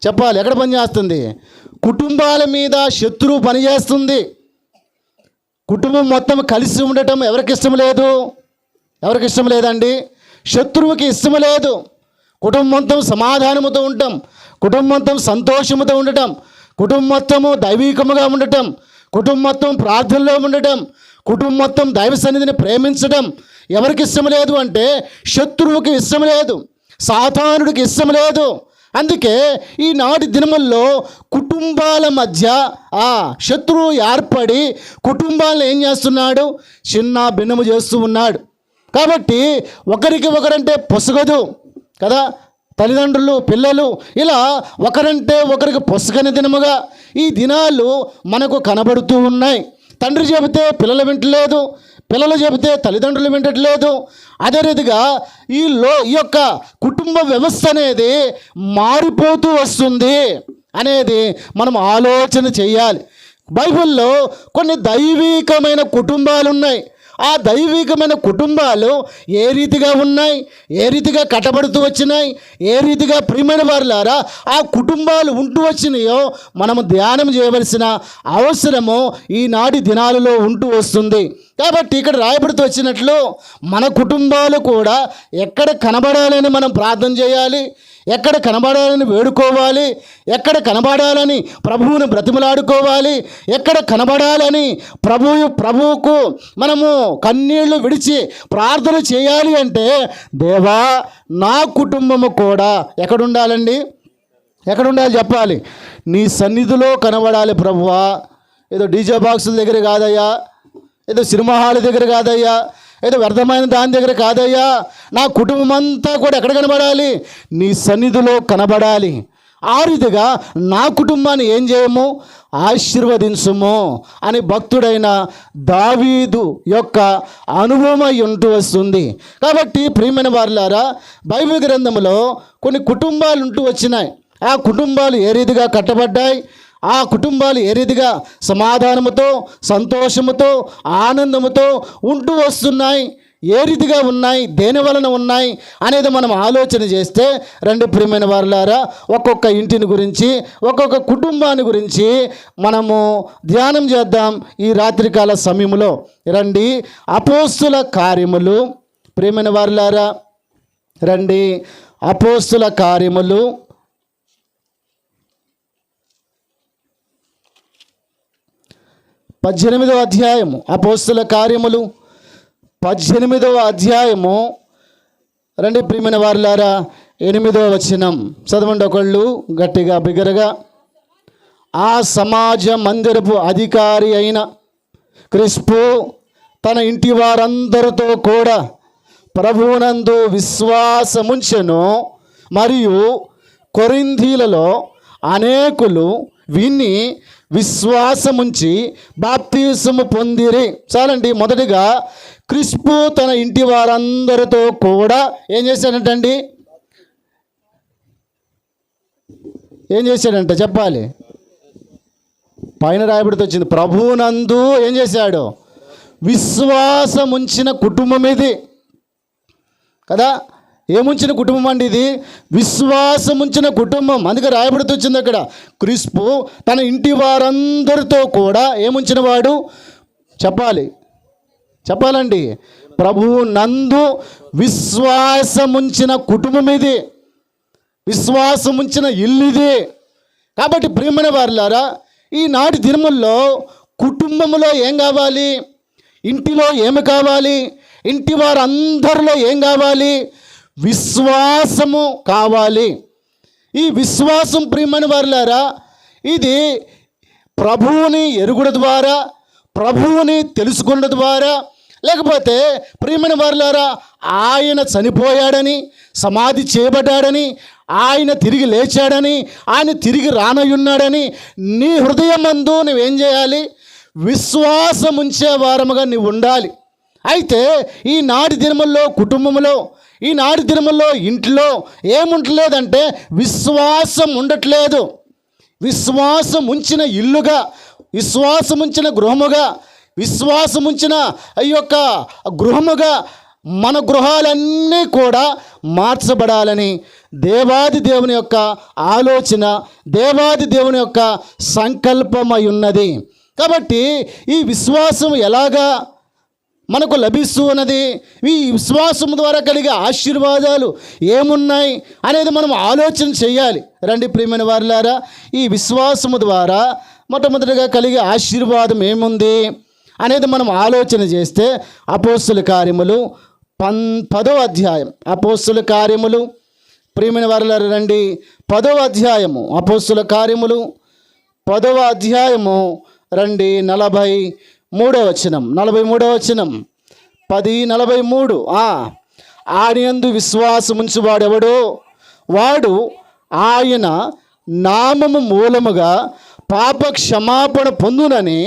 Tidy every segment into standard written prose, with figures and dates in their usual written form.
చెప్పాలి, ఎక్కడ పనిచేస్తుంది? కుటుంబాల మీద శత్రువు పనిచేస్తుంది. కుటుంబం మొత్తం కలిసి ఉండటం ఎవరికి ఇష్టం లేదు? ఎవరికి ఇష్టం లేదండి? శత్రువుకి ఇష్టం లేదు. కుటుంబం మొత్తం సమాధానముతో ఉండటం, కుటుంబం మొత్తం సంతోషముతో ఉండటం, కుటుంబం మొత్తము దైవికముగా ఉండటం, కుటుంబం మొత్తం ప్రార్థనలో ఉండటం, కుటుంబం మొత్తం దైవ సన్నిధిని ప్రేమించడం ఎవరికి ఇష్టం లేదు అంటే శత్రువుకి ఇష్టం లేదు, సాతానుడికి ఇష్టం లేదు. అందుకే ఈనాటి దినముల్లో కుటుంబాల మధ్య శత్రువు ఏర్పడి కుటుంబాలను ఏం చేస్తున్నాడు? చిన్న భిన్నము చేస్తూ ఉన్నాడు. కాబట్టి ఒకరికి ఒకరంటే పొసగదు కదా, తల్లిదండ్రులు పిల్లలు ఇలా ఒకరంటే ఒకరికి పొసగని దినముగా ఈ దినాలు మనకు కనబడుతూ ఉన్నాయి. తండ్రి చెబితే పిల్లలు వింటలేదు, పిల్లలు చెబితే తల్లిదండ్రులు వింటట్లేదు. అదే రీతిగా ఈ యొక్క కుటుంబ వ్యవస్థ అనేది మారిపోతూ వస్తుంది అనేది మనం ఆలోచన చేయాలి. బైబిల్లో కొన్ని దైవికమైన కుటుంబాలు ఉన్నాయి. ఆ దైవికమైన కుటుంబాలు ఏ రీతిగా ఉన్నాయి, ఏ రీతిగా కట్టబడుతూ వచ్చినాయి, ఏ రీతిగా ప్రియమైన వారులారా ఆ కుటుంబాలు ఉంటూ వచ్చినాయో మనము ధ్యానం చేయవలసిన అవసరము ఈనాటి దినాలలో ఉంటూ వస్తుంది. కాబట్టి ఇక్కడ రాయబడుతూ వచ్చినట్లు మన కుటుంబాలు కూడా ఎక్కడ కనబడాలని మనం ప్రార్థన చేయాలి, ఎక్కడ కనబడాలని వేడుకోవాలి, ఎక్కడ కనబడాలని ప్రభువుని బ్రతిమలాడుకోవాలి, ఎక్కడ కనబడాలని ప్రభువుకు మనము కన్నీళ్లు విడిచి ప్రార్థన చేయాలి అంటే దేవా నా కుటుంబము కూడా ఎక్కడుండాలండి? ఎక్కడుండాలి చెప్పాలి? నీ సన్నిధిలో కనబడాలి ప్రభువా. ఏదో డీజే బాక్సుల దగ్గర కాదయ్యా, ఏదో సినిమా హాల్ దగ్గర కాదయ్యా, ఏదో వ్యర్థమైన దాని దగ్గర కాదయ్యా. నా కుటుంబం అంతా కూడా ఎక్కడ కనబడాలి? నీ సన్నిధిలో కనబడాలి. ఆ రీతిగా నా కుటుంబాన్ని ఏం చేయము? ఆశీర్వదించుము అని భక్తుడైన దావీదు యొక్క అనుభవం ఉంటూ వస్తుంది. కాబట్టి ప్రియమైన వారులారా బైబిల్ గ్రంథంలో కొన్ని కుటుంబాలు ఉంటూ వచ్చినాయి. ఆ కుటుంబాలు ఏ రీతిగా కట్టబడ్డాయి, ఆ కుటుంబాలు ఏ రీతిగా సమాధానముతో సంతోషముతో ఆనందముతో ఉంటూ వస్తున్నాయి, ఏ రీతిగా ఉన్నాయి, దేని వలన ఉన్నాయి అనేది మనం ఆలోచన చేస్తే రెండు ప్రియమైన వారులారా ఒక్కొక్క ఇంటిని గురించి ఒక్కొక్క కుటుంబాన్ని గురించి మనము ధ్యానం చేద్దాం ఈ రాత్రికాల సమయంలో. రండి అపోస్తుల కార్యములు, ప్రియమైన వారులారా రండి అపోస్తుల కార్యములు 18వ అధ్యాయము. అపోస్తుల కార్యములు 18వ అధ్యాయము రండి ప్రియమైన వారులారా 8వ వచనం చదవండి ఒకళ్ళు గట్టిగా బిగ్గరగా. ఆ సమాజ మందిరపు అధికారి అయిన క్రిస్పు తన ఇంటి వారందరితో కూడా ప్రభువునందు విశ్వాసముంచెను, మరియు కొరింథీలలో అనేకులు విని విశ్వాసముంచి బాప్తిసము పొందిరి. చాలండి. మొదటిగా క్రిస్పు తన ఇంటి వారందరితో కూడా ఏం చేశాడంటండి? ఏం చేశాడంట చెప్పాలి? పైన రాయబడితే వచ్చింది ప్రభువునందు ఏం చేశాడు? విశ్వాసముంచిన కుటుంబం ఇది కదా. ఏముంచిన కుటుంబం అండి ఇది? విశ్వాసముంచిన కుటుంబం. అందుకే రాయబడుతూ వచ్చింది అక్కడ క్రిస్పు తన ఇంటి వారందరితో కూడా ఏముంచిన వాడు చెప్పాలండి ప్రభువు నందు విశ్వాసముంచిన కుటుంబం ఇది, విశ్వాసముంచిన ఇల్లు ఇది. కాబట్టి ప్రియమైన వారులారా ఈనాటి దినముల్లో కుటుంబంలో ఏం కావాలి? ఇంటిలో ఏమి కావాలి? ఇంటి వారందరిలో ఏం కావాలి? విశ్వాసము కావాలి. ఈ విశ్వాసం ప్రియమైన వారులారా ఇది ప్రభువుని ఎరుగుట ద్వారా, ప్రభువుని తెలుసుకున్న ద్వారా, లేకపోతే ప్రియమైన వారులారా ఆయన చనిపోయాడని, సమాధి చేయబడ్డాడని, ఆయన తిరిగి లేచాడని, ఆయన తిరిగి రానయ్యున్నాడని నీ హృదయమందు నువ్వేం చేయాలి? విశ్వాసం ఉంచే వారముగా నువ్వు ఉండాలి. అయితే ఈనాటి దినముల్లో కుటుంబంలో, ఈనాటి దినముల్లో ఇంట్లో ఏముంటలేదంటే విశ్వాసం ఉండట్లేదు. విశ్వాసం ఉంచిన ఇల్లుగా, విశ్వాసం ఉంచిన గృహముగా, విశ్వాసం ఉంచిన ఈ యొక్క గృహముగా మన గృహాలన్నీ కూడా మార్చబడాలని దేవాది దేవుని యొక్క ఆలోచన, దేవాది దేవుని యొక్క సంకల్పమై ఉన్నది. కాబట్టి ఈ విశ్వాసం ఎలాగా మనకు లభిస్తూ ఉన్నది, ఈ విశ్వాసం ద్వారా కలిగే ఆశీర్వాదాలు ఏమున్నాయి అనేది మనం ఆలోచన చేయాలి. రండి ప్రియమైన వారులారా, ఈ విశ్వాసము ద్వారా మొట్టమొదటిగా కలిగే ఆశీర్వాదం ఏముంది అనేది మనం ఆలోచన చేస్తే అపోస్తుల కార్యములు 10వ అధ్యాయం, అపోస్తుల కార్యములు, ప్రియమైన వారులారా రండి 10వ అధ్యాయము, అపోస్తుల కార్యములు 10వ అధ్యాయము రండి 43వ వచనం, 43వ వచనం, 10:43. ఆయనందు విశ్వాసముంచువాడెవడో వాడు ఆయన నామము మూలముగా పాప క్షమాపణ పొందునని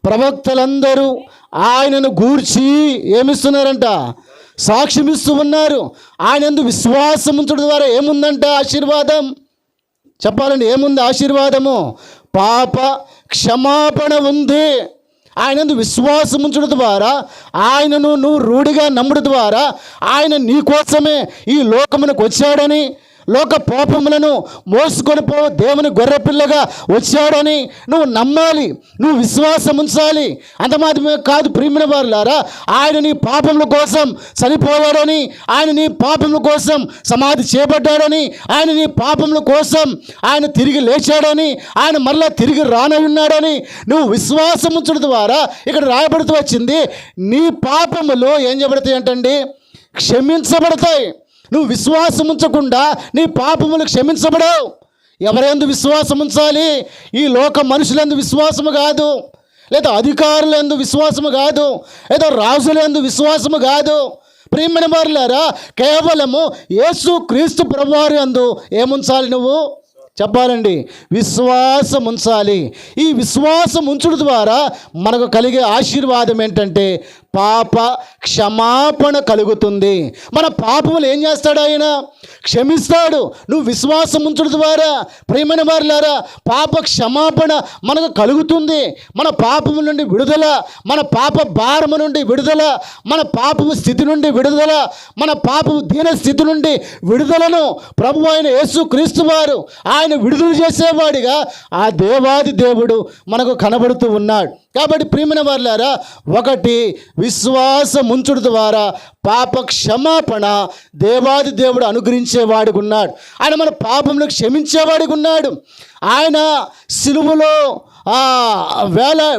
ప్రవక్తలందరూ ఆయనను గూర్చి ఏమిస్తున్నారంట? సాక్ష్యమిస్తూ ఉన్నారు. ఆయనందు విశ్వాసముంచడం ద్వారా ఏముందంట? ఆశీర్వాదం. చెప్పాలండి, ఏముంది ఆశీర్వాదము? పాప క్షమాపణ ఉంది. ఆయనందు విశ్వాసం ఉంచడం ద్వారా, ఆయనను నువ్వు రూఢిగా నమ్మడం ద్వారా ఆయన నీ కోసమే ఈ లోకమునకు వచ్చాడని, లోక పాపములను మోసుకొని పో దేవుని గొర్రెపిల్లగా వచ్చాడని నువ్వు నమ్మాలి, నువ్వు విశ్వాసం ఉంచాలి. అంత మాత్రమే కాదు ప్రియమైన వారులారా, ఆయన నీ పాపముల కోసం చనిపోయాడని, ఆయన నీ పాపముల కోసం సమాధి చేయబడ్డాడని, ఆయన నీ పాపముల కోసం ఆయన తిరిగి లేచాడని, ఆయన మరలా తిరిగి రానయున్నాడని నువ్వు విశ్వాసం ఉంచడం ద్వారా ఇక్కడ రాయబడుతూ వచ్చింది. నీ పాపములు ఏం చేయబడతాయి అంటండి? క్షమించబడతాయి. నువ్వు విశ్వాసం ఉంచకుండా నీ పాపములు క్షమించబడవు. ఎవరెందు విశ్వాసం ఉంచాలి? ఈ లోక మనుషులందు విశ్వాసము కాదు, లేదా అధికారులందు విశ్వాసము కాదు, లేదా రాజులందు విశ్వాసము కాదు. ప్రియమైన వారులారా, కేవలము యేసు క్రీస్తు ప్రభువారి యందు ఏముంచాలి? నువ్వు చెప్పాలండి, విశ్వాసం ఉంచాలి. ఈ విశ్వాసం ఉంచడం ద్వారా మనకు కలిగే ఆశీర్వాదం ఏంటంటే పాప క్షమాపణ కలుగుతుంది. మన పాపములు ఏం చేస్తాడు? ఆయన క్షమిస్తాడు. నువ్వు విశ్వాసం ఉంచడం ద్వారా ప్రియమైన వారులారా పాప క్షమాపణ మనకు కలుగుతుంది. మన పాపము నుండి విడుదల, మన పాప భారము నుండి విడుదల, మన పాపము స్థితి నుండి విడుదల, మన పాపము దీన స్థితి నుండి విడుదలను ప్రభు అయిన యేసు క్రీస్తు వారు ఆయన విడుదల చేసేవాడిగా ఆ దేవాది దేవుడు మనకు కనబడుతూ ఉన్నాడు. కాబట్టి ప్రియమైన వారులారా, ఒకటి విశ్వాసం ఉంచుడు ద్వారా పాప క్షమాపణ దేవాది దేవుడు అనుగ్రహించేవాడిగా ఉన్నాడు. ఆయన మన పాపములకు క్షమించేవాడిగా ఉన్నాడు. ఆయన సిలువలో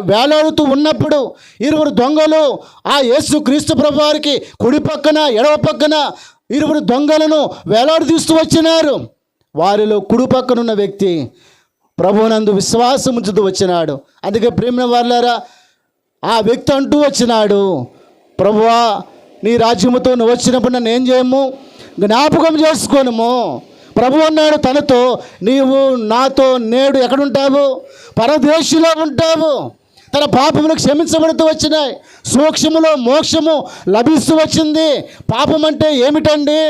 వేలాడుతూ ఉన్నప్పుడు 20 దొంగలు ఆ యేసు క్రీస్తు ప్రభు వారికి కుడి పక్కన ఎడవ పక్కన 20 దొంగలను వేలాడదీస్తూ వచ్చినారు. వారిలో కుడి పక్కనున్న వ్యక్తి ప్రభువునందు విశ్వాసం ఉంచుతూ వచ్చినాడు. అందుకే ప్రియమైన వారులారా, ఆ వ్యక్తి అంటూ వచ్చినాడు, ప్రభువా నీ రాజ్యముతో నువ్వు వచ్చినప్పుడు నన్ను ఏం చేయము? జ్ఞాపకం చేసుకోనుము. ప్రభు అన్నాడు తనతో, నీవు నాతో నేడు ఎక్కడుంటావు? పరదేశంలో ఉంటావు. తన పాపములు క్షమించబడుతూ వచ్చినాయి. సూక్ష్మలో మోక్షము లభిస్తూ వచ్చింది. పాపం అంటే ఏమిటండి?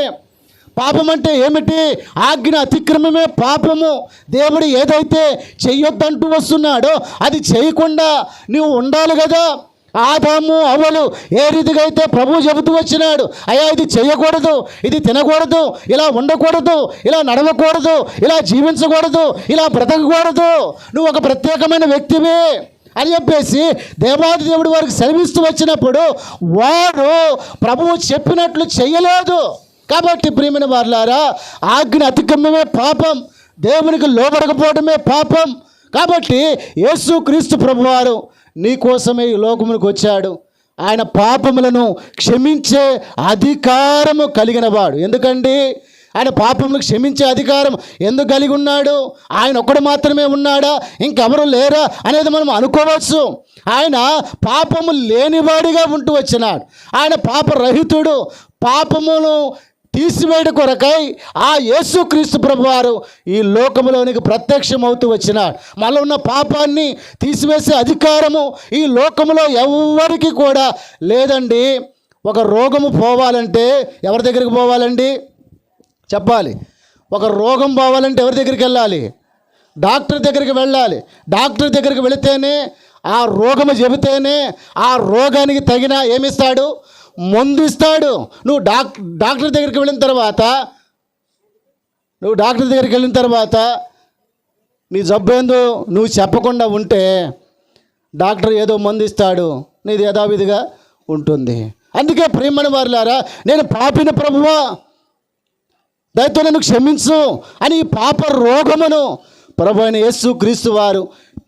పాపం అంటే ఏమిటి? ఆజ్ఞ అతిక్రమమే పాపము. దేవుడు ఏదైతే చెయ్యొద్దంటూ వస్తున్నాడో అది చేయకుండా నువ్వు ఉండాలి కదా. ఆదాము అవ్వలు ఏ రీతిగా అయితే ప్రభువు చెబుతూ వచ్చినాడు, అయ్యా ఇది చేయకూడదు, ఇది తినకూడదు, ఇలా ఉండకూడదు, ఇలా నడవకూడదు, ఇలా జీవించకూడదు, ఇలా బ్రతకకూడదు, నువ్వు ఒక ప్రత్యేకమైన వ్యక్తివి అని చెప్పేసి దేవాది దేవుడు వారికి సెలవిస్తూ వచ్చినప్పుడు వారు ప్రభువు చెప్పినట్లు చెయ్యలేదు. కాబట్టి ప్రియమైన వారులారా, ఆజ్ఞ అతిక్రమమే పాపం, దేవునికి లోబడకపోవడమే పాపం. కాబట్టి యేసు క్రీస్తు ప్రభువారు నీ కోసమే ఈ లోకమునికి వచ్చాడు. ఆయన పాపములను క్షమించే అధికారము కలిగిన వాడు. ఎందుకండి ఆయన పాపములు క్షమించే అధికారం ఎందుకు కలిగి ఉన్నాడు? ఆయన ఒక్కడు మాత్రమే ఉన్నాడా, ఇంకెవరు లేరా అనేది మనం అనుకోవచ్చు. ఆయన పాపము లేనివాడిగా ఉంటూ వచ్చినాడు. ఆయన పాపరహితుడు. పాపమును తీసివేయడం కొరకై ఆ యేసుక్రీస్తు ప్రభువారు ఈ లోకములోనికి ప్రత్యక్షమవుతూ వచ్చినాడు. మనలో ఉన్న పాపాన్ని తీసివేసే అధికారము ఈ లోకములో ఎవరికి కూడా లేదండి. ఒక రోగము పోవాలంటే ఎవరి దగ్గరికి పోవాలండి? చెప్పాలి. ఒక రోగం పోవాలంటే ఎవరి దగ్గరికి వెళ్ళాలి? డాక్టర్ దగ్గరికి వెళ్ళాలి. డాక్టర్ దగ్గరికి వెళితేనే ఆ రోగము చెబితేనే ఆ రోగానికి తగిన ఏమిస్తాడు? మందు ఇస్తాడు. నువ్వు డాక్టర్ దగ్గరికి వెళ్ళిన తర్వాత నీ జబ్బు ఏందో నువ్వు చెప్పకుండా ఉంటే డాక్టర్ ఏదో మందు ఇస్తాడు, నీది యథావిధిగా ఉంటుంది. అందుకే ప్రియమైన వారులారా, నేను పాపిని ప్రభువా, దయతో నన్ను క్షమించు అని ఈ పాప రోగమును ప్రభు అయిన యేసు క్రీస్తు వారు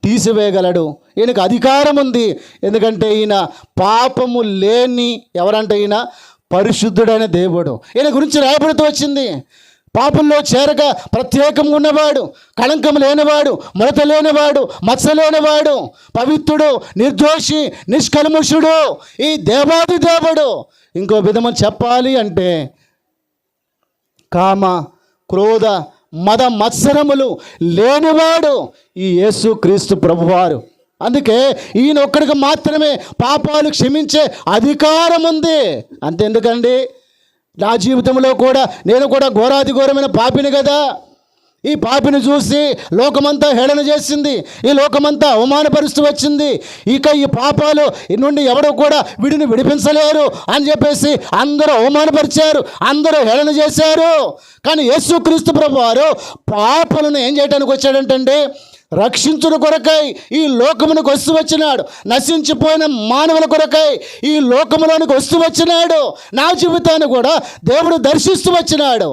తీసివేయగలడు. ఈయనకు అధికారం ఉంది. ఎందుకంటే ఈయన పాపము లేని, ఎవరంటే ఈయన పరిశుద్ధుడైన దేవుడు. ఈయన గురించి రాయబడుతూ వచ్చింది, పాపంలో చేరక ప్రత్యేకంగా ఉన్నవాడు, కళంకం లేనివాడు, ముడత లేనివాడు, మచ్చ లేనివాడు, పవిత్రుడు, నిర్దోషి, నిష్కల్మషుడు ఈ దేవాది దేవుడు. ఇంకో విధము చెప్పాలి అంటే కామ, క్రోధ, మద మత్సరములు లేనివాడు ఈ యేసు క్రీస్తు ప్రభువారు. అందుకే ఈయన ఒక్కడికి మాత్రమే పాపాలు క్షమించే అధికారం ఉంది. అంతెందుకండి, నా జీవితంలో కూడా నేను కూడా ఘోరాతి ఘోరమైన పాపిని కదా. ఈ పాపిని చూసి లోకమంతా హేళన చేసింది, ఈ లోకమంతా అవమానపరుస్తూ వచ్చింది. ఇక ఈ పాపాలు నుండి ఎవరు కూడా వీడిని విడిపించలేరు అని చెప్పేసి అందరూ అవమానపరిచారు, అందరూ హేళన చేశారు. కానీ యేసుక్రీస్తు ప్రభువారు పాపాలను ఏం చేయడానికి వచ్చాడంటండి? రక్షించుడు కొరకై ఈ లోకమునికి వస్తూ వచ్చినాడు. నశించిపోయిన మానవుల కొరకై ఈ లోకములోనికి వస్తూ వచ్చినాడు. నా జీవితాన్ని కూడా దేవుడు దర్శిస్తూ వచ్చినాడు.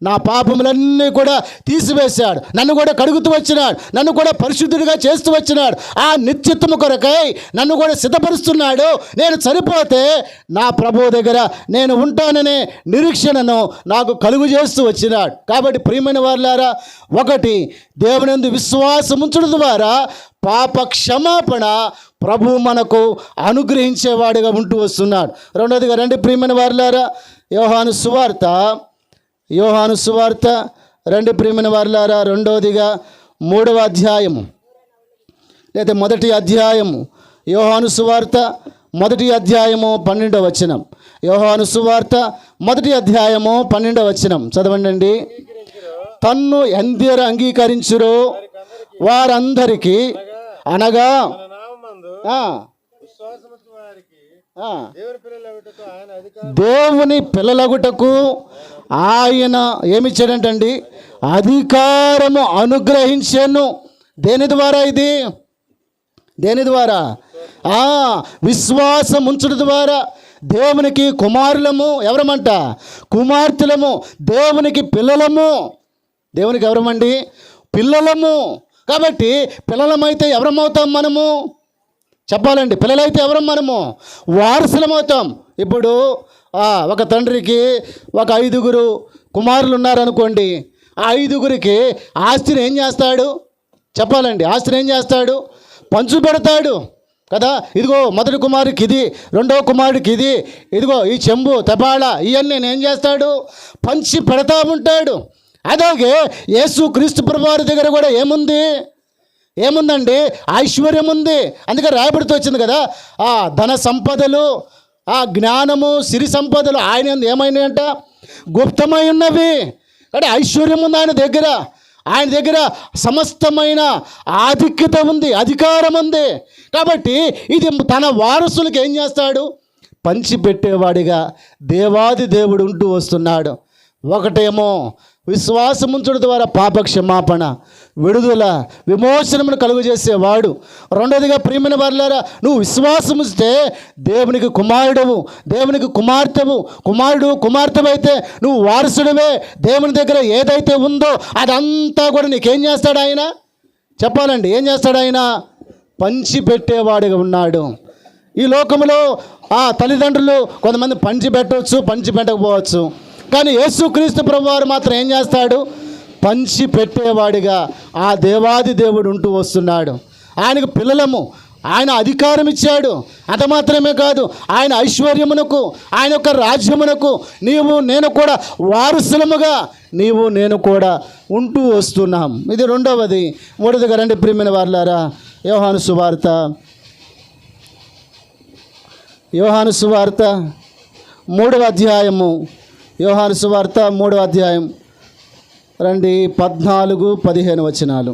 నా పాపములన్నీ కూడా తీసివేశాడు, నన్ను కూడా కడుగుతూ వచ్చినాడు, నన్ను కూడా పరిశుద్ధుడిగా చేస్తూ వచ్చినాడు. ఆ నిత్యత్వము కొరకై నన్ను కూడా సిద్ధపరుస్తున్నాడు. నేను చనిపోతే నా ప్రభువు దగ్గర నేను ఉంటాననే నిరీక్షణను నాకు కలుగు చేస్తూ వచ్చినాడు. కాబట్టి ప్రియమైన వారులారా, ఒకటి, దేవునియందు విశ్వాసం ఉంచడం ద్వారా పాప క్షమాపణ ప్రభు మనకు అనుగ్రహించేవాడిగా ఉంటూ వస్తున్నాడు. రెండోదిగా రండి ప్రియమైన వారులారా, యోహాను సువార్త రండి ప్రియమైన వారులారా, రెండోదిగా 3వ అధ్యాయము లేదా మొదటి అధ్యాయము, యోహాను సువార్త 1వ అధ్యాయము 12వ వచనం. యోహాను సువార్త 1వ అధ్యాయము 12వ వచనం చదవండి. తన్ను ఎందరు అంగీకరించురో వారందరికీ, అనగా దేవుని పిల్లలగుటకు ఆయన ఏమిచ్చాడంటండి? అధికారము అనుగ్రహించాను. దేని ద్వారా? ఇది దేని ద్వారా? విశ్వాసం ఉంచడం ద్వారా. దేవునికి కుమారులము, ఎవరమంట? కుమార్తెలము. దేవునికి పిల్లలము. దేవునికి ఎవరమండి? పిల్లలము. కాబట్టి పిల్లలమైతే ఎవరమవుతాం మనము? చెప్పాలండి, పిల్లలైతే ఎవరం? మనము వారసులమవుతాం. ఇప్పుడు ఒక తండ్రికి ఒక 5 కుమారులు ఉన్నారనుకోండి. ఆ 5 ఆస్తిని ఏం చేస్తాడు? చెప్పాలండి, ఆస్తిని ఏం చేస్తాడు? పంచు పెడతాడు కదా. ఇదిగో మొదటి కుమారుడికి ఇది, రెండవ కుమారుడికి ఇది, ఇదిగో ఈ చెంబు, తెపాళ, ఇవన్నీ ఏం చేస్తాడు? పంచి పెడతా ఉంటాడు. అలాగే యేసు క్రీస్తు ప్రభువారి దగ్గర కూడా ఏముందండి? ఐశ్వర్యం ఉంది. అందుకే రాయబడుతూ వచ్చింది కదా, ఆ ధన సంపదలు, ఆ జ్ఞానము, సిరి సంపదలు ఆయన ఏమైనాయంట? గుప్తమై ఉన్నవి. అంటే ఐశ్వర్యం ఉంది ఆయన దగ్గర సమస్తమైన ఆధిక్యత ఉంది, అధికారం ఉంది. కాబట్టి ఇది తన వారసులకు ఏం చేస్తాడు? పంచిపెట్టేవాడిగా దేవాది దేవుడు ఉంటూ వస్తున్నాడు. ఒకటేమో విశ్వాసం ఉంచడం ద్వారా పాప క్షమాపణ, విడుదల, విమోచనమును కలుగు చేసేవాడు. రెండోదిగా ప్రియమైన వారులారా, నువ్వు విశ్వాసం ఉంచితే దేవునికి కుమారుడవు, దేవునికి కుమార్తెవు. కుమారుడు కుమార్తెవు అయితే నువ్వు వారసుడివే. దేవుని దగ్గర ఏదైతే ఉందో అదంతా కూడా నీకేం చేస్తాడు ఆయన? చెప్పాలండి, ఏం చేస్తాడు ఆయన? పంచిపెట్టేవాడిగా ఉన్నాడు. ఈ లోకంలో తల్లిదండ్రులు కొంతమంది పంచి పెట్టవచ్చు, పంచి పెట్టకపోవచ్చు. కానీ యేసుక్రీస్తు ప్రభువారు మాత్రం ఏం చేస్తాడు? పంచి పెట్టేవాడిగా ఆ దేవాది దేవుడు ఉంటూ వస్తున్నాడు. ఆయనకు పిల్లలము, ఆయన అధికారం ఇచ్చాడు. అంత మాత్రమే కాదు, ఆయన ఐశ్వర్యమునకు, ఆయన యొక్క రాజ్యమునకు నీవు నేను కూడా వారసులముగా నీవు నేను కూడా ఉంటూ వస్తున్నాం. ఇది రెండవది. మూడవదిగా రండి ప్రియమైన వారులారా, యోహాను సువార్త 3వ అధ్యాయము. యోహాను సువార్త 3వ అధ్యాయం రండి, 14-15 వచనాలు.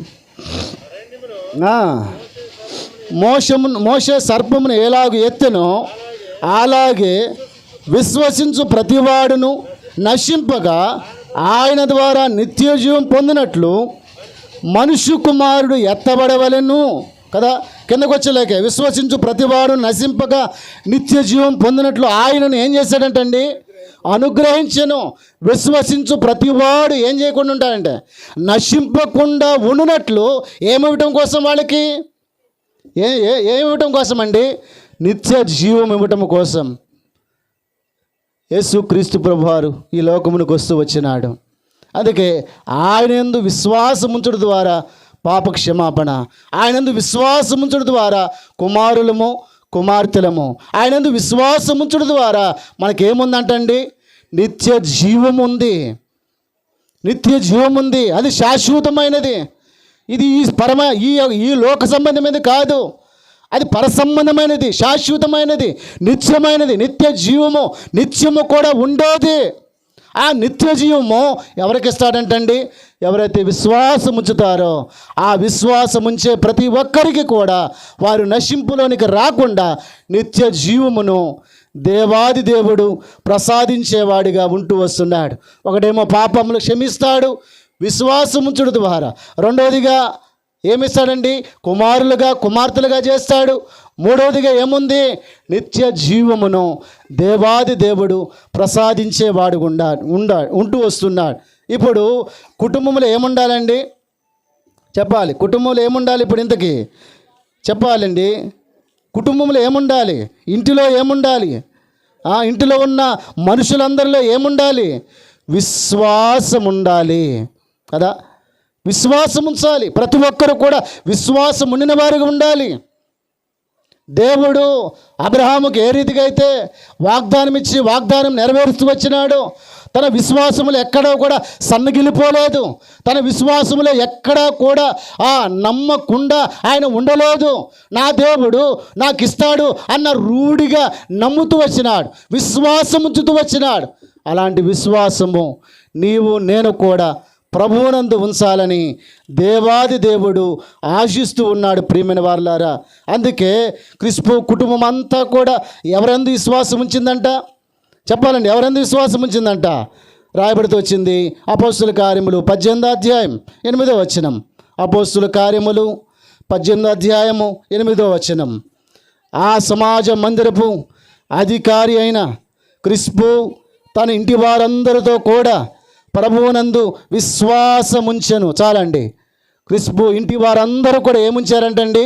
మోషే సర్పమును ఎలాగ ఎత్తెనో అలాగే విశ్వసించు ప్రతివాడును నశింపగా ఆయన ద్వారా నిత్య జీవం పొందినట్లు మనుష్య కుమారుడు ఎత్తబడవలెను కదా. కిందకు వచ్చేలేకే విశ్వసించు ప్రతివాడు నశింపగా నిత్య జీవం పొందినట్లు ఆయనను ఏం చేశాడంటండి, అనుగ్రహించెను. విశ్వసించు ప్రతివాడు ఏం చేయకుండా ఉంటాడంటే నశింపకుండా ఉండునట్లు ఏమివ్వటం కోసం, వాళ్ళకి ఏమివ్వటం కోసం అండి, నిత్య జీవం ఇవ్వటం కోసం యేసుక్రీస్తు ప్రభువారు ఈ లోకమునకు వస్తూ వచ్చినాడు. అందుకే ఆయన యందు విశ్వాసం ఉంచడం ద్వారా పాప క్షమాపణ, ఆయన యందు విశ్వాసం ఉంచడం ద్వారా కుమారులము కుమార్తెలము, ఆయన యందు విశ్వాసం ఉంచడం ద్వారా మనకేముందంటండి, నిత్య జీవం ఉంది. నిత్య జీవం ఉంది, అది శాశ్వతమైనది. ఇది ఈ లోక సంబంధమైనది కాదు, అది పరసంబంధమైనది, శాశ్వతమైనది, నిత్యమైనది. నిత్య జీవము నిత్యము కూడా ఉండేది. ఆ నిత్య జీవము ఎవరికి ఇస్తాడంటండి, ఎవరైతే విశ్వాసం ఉంచుతారో ఆ విశ్వాసం ఉంచే ప్రతి ఒక్కరికి కూడా వారు నశింపులోనికి రాకుండా నిత్య జీవమును దేవాది దేవుడు ప్రసాదించేవాడిగా ఉంటూ వస్తున్నాడు. ఒకటేమో పాపములు క్షమిస్తాడు విశ్వాసం ఉంచడం ద్వారా, రెండవదిగా ఏమిస్తాడండి, కుమారులుగా కుమార్తెలుగా చేస్తాడు, మూడవదిగా ఏముంది, నిత్య జీవమును దేవాది దేవుడు ప్రసాదించేవాడు ఉంటూ వస్తున్నాడు. ఇప్పుడు కుటుంబంలో ఏముండాలండి చెప్పాలి, కుటుంబంలో ఏముండాలి, ఇప్పుడు ఇంతకీ చెప్పాలండి, కుటుంబంలో ఏముండాలి, ఇంటిలో ఏముండాలి, ఇంటిలో ఉన్న మనుషులందరిలో ఏముండాలి, విశ్వాసం ఉండాలి కదా. విశ్వాసం ఉంచాలి, ప్రతి ఒక్కరు కూడా విశ్వాసం ఉండిన వారిగా ఉండాలి. దేవుడు అబ్రహాముకి ఏ రీతిగా అయితే వాగ్దానం ఇచ్చి వాగ్దానం నెరవేరుస్తూ వచ్చినాడు, తన విశ్వాసములు ఎక్కడా కూడా సన్నగిలిపోలేదు, తన విశ్వాసములో ఎక్కడా కూడా నమ్మకుండా ఆయన ఉండలేదు. నా దేవుడు నాకు ఇస్తాడు అన్న రూఢిగా నమ్ముతూ వచ్చినాడు, విశ్వాసం ఉంచుతూ వచ్చినాడు. అలాంటి విశ్వాసము నీవు నేను కూడా ప్రభువునందు ఉంచాలని దేవాది దేవుడు ఆశిస్తూ ఉన్నాడు. ప్రియమైన వారులారా, అందుకే క్రిస్పు కుటుంబం అంతా కూడా ఎవరందు విశ్వాసం ఉంచిందంట చెప్పాలండి, ఎవరందు విశ్వాసం ఉంచిందంట, రాయబడితో వచ్చింది అపోస్తుల కార్యములు 18వ అధ్యాయం 8వ వచనం. అపోస్తుల కార్యములు 18వ అధ్యాయము 8వ వచనం. ఆ సమాజ మందిరపు అధికారి అయిన క్రిస్పు తన ఇంటి వారందరితో కూడా ప్రభువునందు విశ్వాసముంచెను. చాలండి, క్రిస్పు ఇంటి వారందరూ కూడా ఏముంచారంటండి,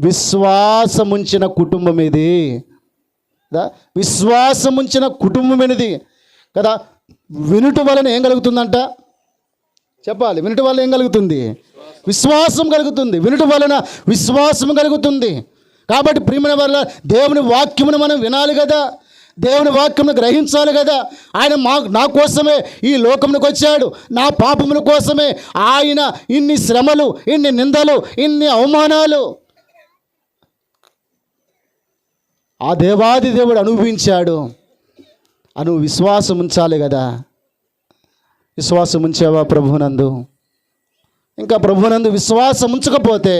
విశ్వాసముంచిన కుటుంబం ఇది, విశ్వాసముంచిన కుటుంబం ఇది కదా. వినుట వలన ఏం కలుగుతుందంట చెప్పాలి, వినుట వలన ఏం కలుగుతుంది, విశ్వాసం కలుగుతుంది, వినుట వలన విశ్వాసం కలుగుతుంది. కాబట్టి ప్రియమైన వల్ల దేవుని వాక్యమును మనం వినాలి కదా, దేవుని వాక్యమును గ్రహించాలి కదా. ఆయన నా కోసమే ఈ లోకమునికి వచ్చాడు, నా పాపముల కోసమే ఆయన ఇన్ని శ్రమలు, ఇన్ని నిందలు, ఇన్ని అవమానాలు ఆ దేవాది దేవుడు అనుభవించాడు. నువ్వు విశ్వాసం ఉంచాలి కదా. విశ్వాసం ఉంచావా ప్రభువునందు? ఇంకా ప్రభువునందు విశ్వాసం ఉంచకపోతే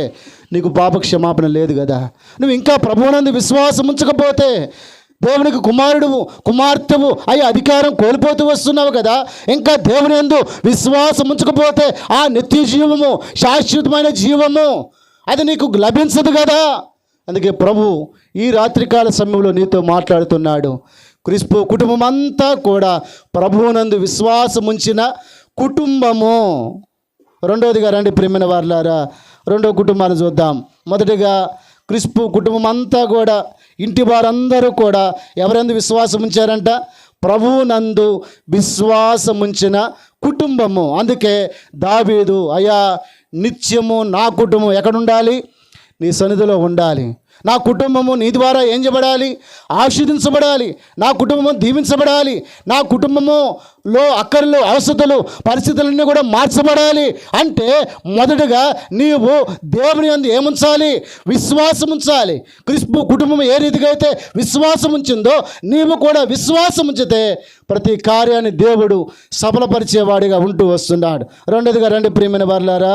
నీకు పాప క్షమాపణ లేదు కదా. నువ్వు ఇంకా ప్రభువునందు విశ్వాసం ఉంచకపోతే దేవునికి కుమారుడు కుమార్తెవు అయ్యే అధికారం కోల్పోతూ వస్తున్నావు కదా. ఇంకా దేవుని యందు విశ్వాసం ఉంచకపోతే ఆ నిత్య జీవము, శాశ్వతమైన జీవము అది నీకు లభించదు కదా. అందుకే ప్రభు ఈ రాత్రికాల సమయంలో నీతో మాట్లాడుతున్నాడు. క్రిస్పు కుటుంబం అంతా కూడా ప్రభువునందు విశ్వాసం ఉంచిన కుటుంబము. రెండవదిగా రండి ప్రియమైన వారులారా, రెండో కుటుంబాన్ని చూద్దాం. మొదటిగా క్రిస్పు కుటుంబం అంతా కూడా ఇంటి వారందరూ కూడా ఎవరందు విశ్వాసం ఉంచారంట, ప్రభువునందు విశ్వాసం ఉంచిన కుటుంబము. అందుకే దావీదు, అయ్యా నిత్యము నా కుటుంబం ఎక్కడుండాలి, నీ సన్నిధిలో ఉండాలి. నా కుటుంబము నీ ద్వారా ఏం చేయబడాలి, ఆశీర్వదించబడాలి. నా కుటుంబము దీవించబడాలి. నా కుటుంబములో అక్కర్లు, అవసరతలు, పరిస్థితులన్నీ కూడా మార్చబడాలి. అంటే మొదటగా నీవు దేవుని యందు ఏముంచాలి, విశ్వాసం ఉంచాలి. క్రిస్పు కుటుంబం ఏ రీతిగా అయితే విశ్వాసం ఉంచిందో నీవు కూడా విశ్వాసం ఉంచితే ప్రతి కార్యాన్ని దేవుడు సఫలపరిచేవాడిగా ఉంటూ వస్తున్నాడు. రెండోదిగా రండి ప్రియమైన వారులారా,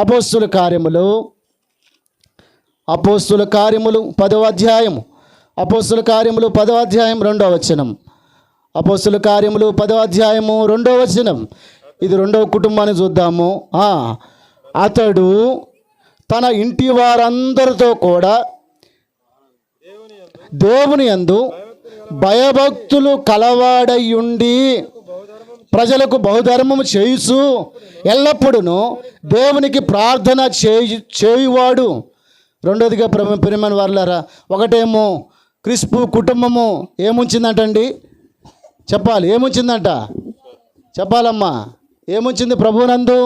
అపోస్తుల కార్యములు 10వ అధ్యాయం, అపోస్తుల కార్యములు 10వ అధ్యాయం 2వ వచనం. అపోస్తుల కార్యములు 10వ అధ్యాయము 2వ వచనం. ఇది రెండవ కుటుంబాన్ని చూద్దాము. అతడు తన ఇంటి వారందరితో కూడా దేవుని యందు భయభక్తులు కలవాడయుండి ప్రజలకు బహుధర్మము చేయుచు ఎల్లప్పుడూ దేవునికి ప్రార్థన చేయువాడు. రెండోదిగా ప్రియమైన వారలారా, ఒకటేమో క్రిస్పు కుటుంబము ఏముంచిందంటండి? చెప్పాలి, ఏముంచిందంట? చెప్పాలమ్మా, ఏముంచింది? ప్రభువునందు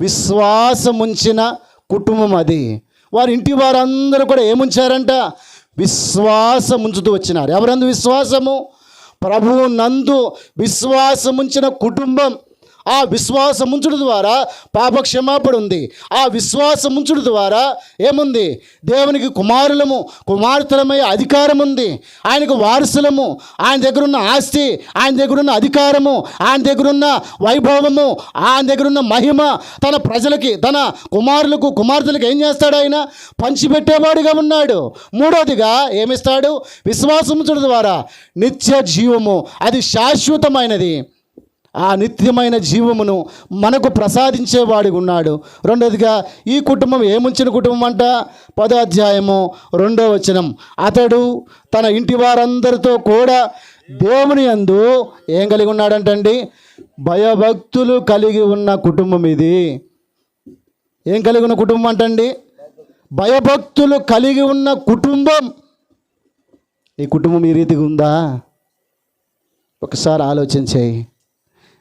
విశ్వాసముంచిన కుటుంబం అది. వారి ఇంటి వారందరూ కూడా ఏముంచారంట? విశ్వాసం ఉంచుతూ వచ్చినారు. ఎవరందు విశ్వాసము? ప్రభువు నందు విశ్వాసముంచిన కుటుంబం. ఆ విశ్వాసముంచుడు ద్వారా పాపక్షమాపణ ఉంది. ఆ విశ్వాసముంచుడు ద్వారా ఏముంది? దేవునికి కుమారులము కుమార్తెలమయ్యే అధికారం ఉంది. ఆయనకు వారసులము. ఆయన దగ్గర ఉన్న ఆస్తి, ఆయన దగ్గర ఉన్న అధికారము, ఆయన దగ్గర ఉన్న వైభవము, ఆయన దగ్గర ఉన్న మహిమ తన ప్రజలకి, తన కుమారులకు కుమార్తెలకు ఏం చేస్తాడు? ఆయన పంచిపెట్టేవాడుగా ఉన్నాడు. మూడోదిగా ఏమిస్తాడు? విశ్వాసముంచుడు ద్వారా నిత్య జీవము, అది శాశ్వతమైనది. ఆ నిత్యమైన జీవమును మనకు ప్రసాదించేవాడిగా ఉన్నాడు. రెండోదిగా ఈ కుటుంబం ఏముంచిన కుటుంబం అంట? 10వ అధ్యాయము 2వ వచనం. అతడు తన ఇంటి వారందరితో కూడా దేవుని యందు ఏం కలిగి ఉన్నాడంటండి? భయభక్తులు కలిగి ఉన్న కుటుంబం ఇది. ఏం కలిగి ఉన్న కుటుంబం అంటండి? భయభక్తులు కలిగి ఉన్న కుటుంబం. ఈ కుటుంబం ఈ రీతిగా ఉందా? ఒకసారి ఆలోచన చేయి.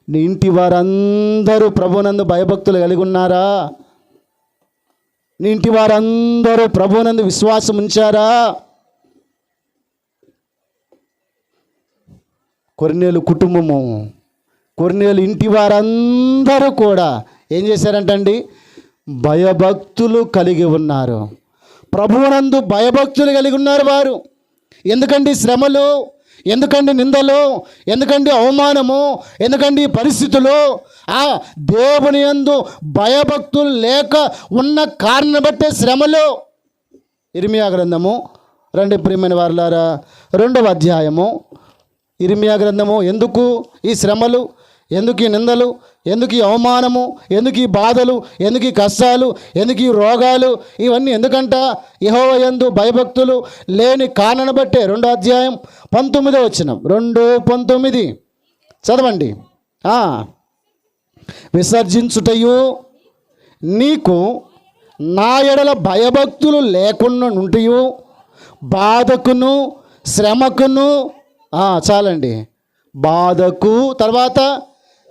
నీ ఇంటి వారందరూ ప్రభునందు భయభక్తులు కలిగి ఉన్నారా? నీ ఇంటి వారందరూ ప్రభునందు విశ్వాసం ఉంచారా? కొర్నేలు కుటుంబము, కొర్నేలు ఇంటి వారందరూ కూడా ఏం చేశారంటండి? భయభక్తులు కలిగి ఉన్నారు. ప్రభువునందు భయభక్తులు కలిగి ఉన్నారు వారు. ఎందుకండి శ్రమలు? ఎందుకండి నిందలు? ఎందుకండి అవమానము? ఎందుకండి పరిస్థితులు? దేవుని యందు భయభక్తులు లేక ఉన్న కారణం బట్టే శ్రమలు. ఇర్మియా గ్రంథము రండి ప్రియమైన వారలారా, 2వ అధ్యాయము. ఇర్మియా గ్రంథము. ఎందుకు ఈ శ్రమలు? ఎందుకు ఈ నిందలు? ఎందుకు ఈ అవమానము? ఎందుకు ఈ బాధలు? ఎందుకు ఈ కష్టాలు? ఎందుకు ఈ రోగాలు? ఇవన్నీ ఎందుకంట? యెహోవా యందు భయభక్తులు లేని కారణం బట్టే. 2వ అధ్యాయం 19వ వచనం. 2:19 చదవండి. విసర్జించుటయు నీకు నా ఎడల భయభక్తులు లేకుండా నుంటియు బాధకును శ్రమకును, చాలండి, బాధకు తర్వాత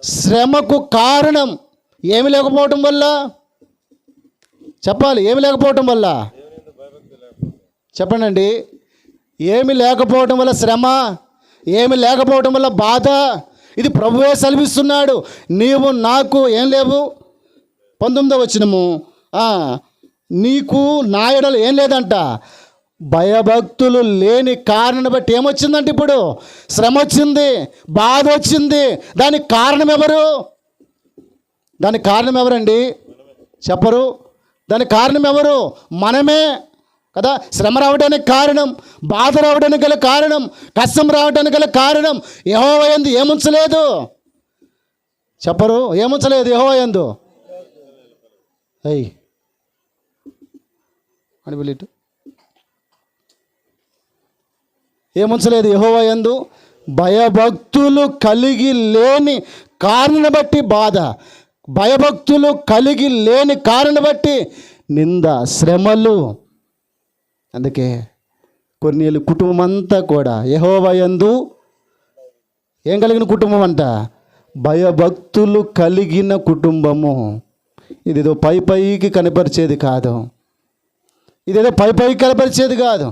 శ్రమకు కారణం ఏమి లేకపోవటం వల్ల? చెప్పాలి, ఏమి లేకపోవటం వల్ల? చెప్పండి. ఏమి లేకపోవటం వల్ల శ్రమ, ఏమి లేకపోవటం వల్ల బాధ? ఇది ప్రభువే సెలవిస్తున్నాడు. నీవు నాకు ఏం లేవు? 19వ వచనము. నీకు నా ఎడల ఏం లేదంట? భయభక్తులు లేని కారణం బట్టి ఏమొచ్చిందంటే ఇప్పుడు శ్రమ వచ్చింది, బాధ వచ్చింది. దానికి కారణం ఎవరు? దానికి కారణం ఎవరండి? చెప్పరు. దానికి కారణం ఎవరు? మనమే కదా. శ్రమ రావడానికి కారణం, బాధ రావడానికి గల కారణం, కష్టం రావడానికి గల కారణం యెహోవా యందు ఏముంచలేదు? చెప్పరు. ఏముంచలేదు యెహోవా యందు? అని బిలీటు ఏముంచలేదు యెహోవా యందు? భయభక్తులు కలిగి లేని కారణం బట్టి బాధ, భయభక్తులు కలిగి లేని కారణం బట్టి నింద, శ్రమలు. అందుకే కొర్నేలు కుటుంబం అంతా కూడా యెహోవా యందు ఏం కలిగిన కుటుంబం అంట? భయభక్తులు కలిగిన కుటుంబము. ఇదేదో పైకి కనపరిచేది కాదు. ఇదేదో పైకి కనపరిచేది కాదు.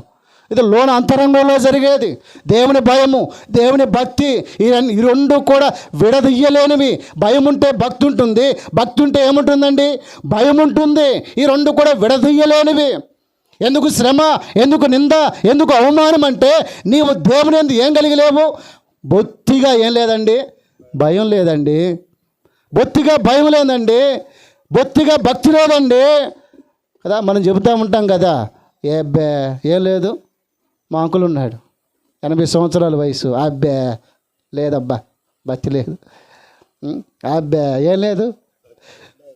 ఇది లోన అంతరంగంలో జరిగేది. దేవుని భయము, దేవుని భక్తి, ఈ రెండు కూడా విడదీయలేనివి. భయం ఉంటే భక్తి ఉంటుంది, భక్తి ఉంటే ఏముంటుందండి? భయం ఉంటుంది. ఈ రెండు కూడా విడదీయలేనివి. ఎందుకు శ్రమ, ఎందుకు నింద, ఎందుకు అవమానం అంటే నీవు దేవుని యందు ఏం కలిగలేవు? బొత్తిగా ఏం లేదండి? భయం లేదండి. బొత్తిగా భయం లేదండి. బొత్తిగా భక్తి లేదండి కదా. మనం చెబుతూ ఉంటాం కదా, ఏం లేదు, మా అంకుల్ ఉన్నాడు 80 సంవత్సరాల వయసు, అబ్బే లేదబ్బా, భక్తి లేదు. అబ్బా, ఏం లేదు,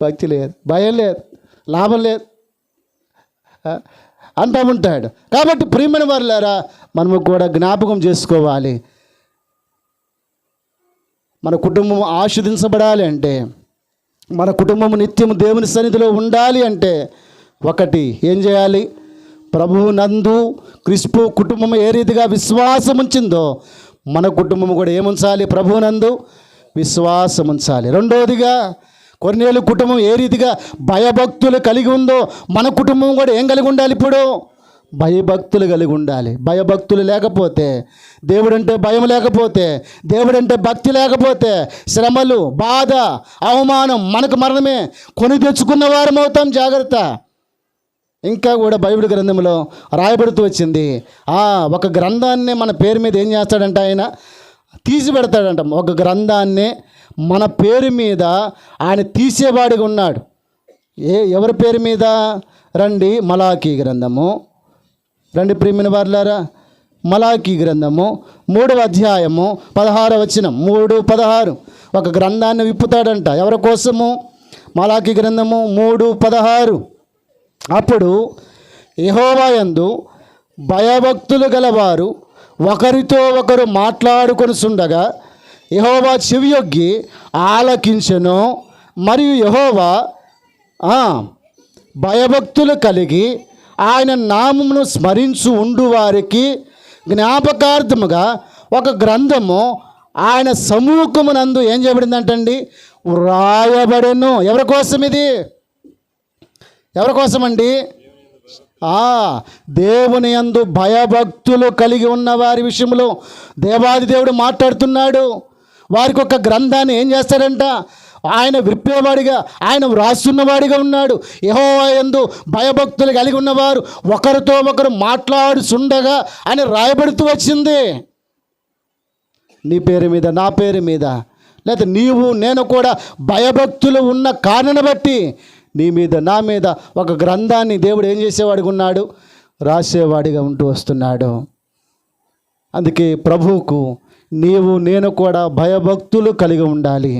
భక్తి లేదు, భయం లేదు, లాభం లేదు అంటూ ఉంటాడు. కాబట్టి ప్రియమైన వారులారా, మనము కూడా జ్ఞాపకం చేసుకోవాలి, మన కుటుంబం ఆశీర్వదించబడాలి అంటే, మన కుటుంబం నిత్యము దేవుని సన్నిధిలో ఉండాలి అంటే, ఒకటి ఏం చేయాలి? ప్రభువు నందు క్రీస్తు కుటుంబం ఏ రీతిగా విశ్వాసం ఉంచిందో మన కుటుంబం కూడా ఏముంచాలి? ప్రభువు నందు విశ్వాసం ఉంచాలి. రెండవదిగా కొర్నేలు కుటుంబం ఏ రీతిగా భయభక్తులు కలిగి ఉందో మన కుటుంబం కూడా ఏం కలిగి ఉండాలి? ఇప్పుడు భయభక్తులు కలిగి ఉండాలి. భయభక్తులు లేకపోతే, దేవుడంటే భయం లేకపోతే, దేవుడంటే భక్తి లేకపోతే, శ్రమలు, బాధ, అవమానం, మనకు మరణమే కొని తెచ్చుకున్న వారం అవుతాం. జాగ్రత్త. ఇంకా కూడా బైబిల్ గ్రంథంలో రాయబడుతూ వచ్చింది, ఒక గ్రంథాన్ని మన పేరు మీద ఏం చేస్తాడంట? ఆయన తీసి పెడతాడంట. ఒక గ్రంథాన్ని మన పేరు మీద ఆయన తీసేవాడిగా ఉన్నాడు. ఎవరి పేరు మీద? రండి, మలాకీ గ్రంథము. రండి ప్రియమైన వారులారా, మలాకీ గ్రంథము 3వ అధ్యాయము 16వ వచనం. 3:16 ఒక గ్రంథాన్ని విప్పుతాడంట. ఎవరి కోసము? మలాకీ గ్రంథము 3:16. అప్పుడు యెహోవా యందు భయభక్తులు గలవారు ఒకరితో ఒకరు మాట్లాడుకొనుచుండగా యెహోవా చెవియొగ్గి ఆలకించెను. మరియు యెహోవా భయభక్తులు కలిగి ఆయన నామమును స్మరించు ఉండు వారికి జ్ఞాపకార్థముగా ఒక గ్రంథము ఆయన సముఖమునందు ఏం చేయబడిందంటండి? వ్రాయబడెను. ఎవరి కోసం ఇది? ఎవరి కోసమండి? దేవుని యందు భయభక్తులు కలిగి ఉన్న వారి విషయంలో దేవాది దేవుడు మాట్లాడుతున్నాడు. వారికి ఒక గ్రంథాన్ని ఏం చేస్తాడంట? ఆయన విప్పేవాడిగా, ఆయన వ్రాస్తున్నవాడిగా ఉన్నాడు. యెహోవా యందు భయభక్తులు కలిగి ఉన్నవారు ఒకరితో ఒకరు మాట్లాడుచుండగా అని రాయబడుతూ వచ్చింది. నీ పేరు మీద, నా పేరు మీద, లేదా నీవు నేను కూడా భయభక్తులు ఉన్న కారణాన్ని బట్టి నీ మీద, నా మీద ఒక గ్రంథాన్ని దేవుడు ఏం చేసేవాడిగా ఉన్నాడు? రాసేవాడిగా ఉంటూ వస్తున్నాడు. అందుకే ప్రభువుకు నీవు నేను కూడా భయభక్తులు కలిగి ఉండాలి.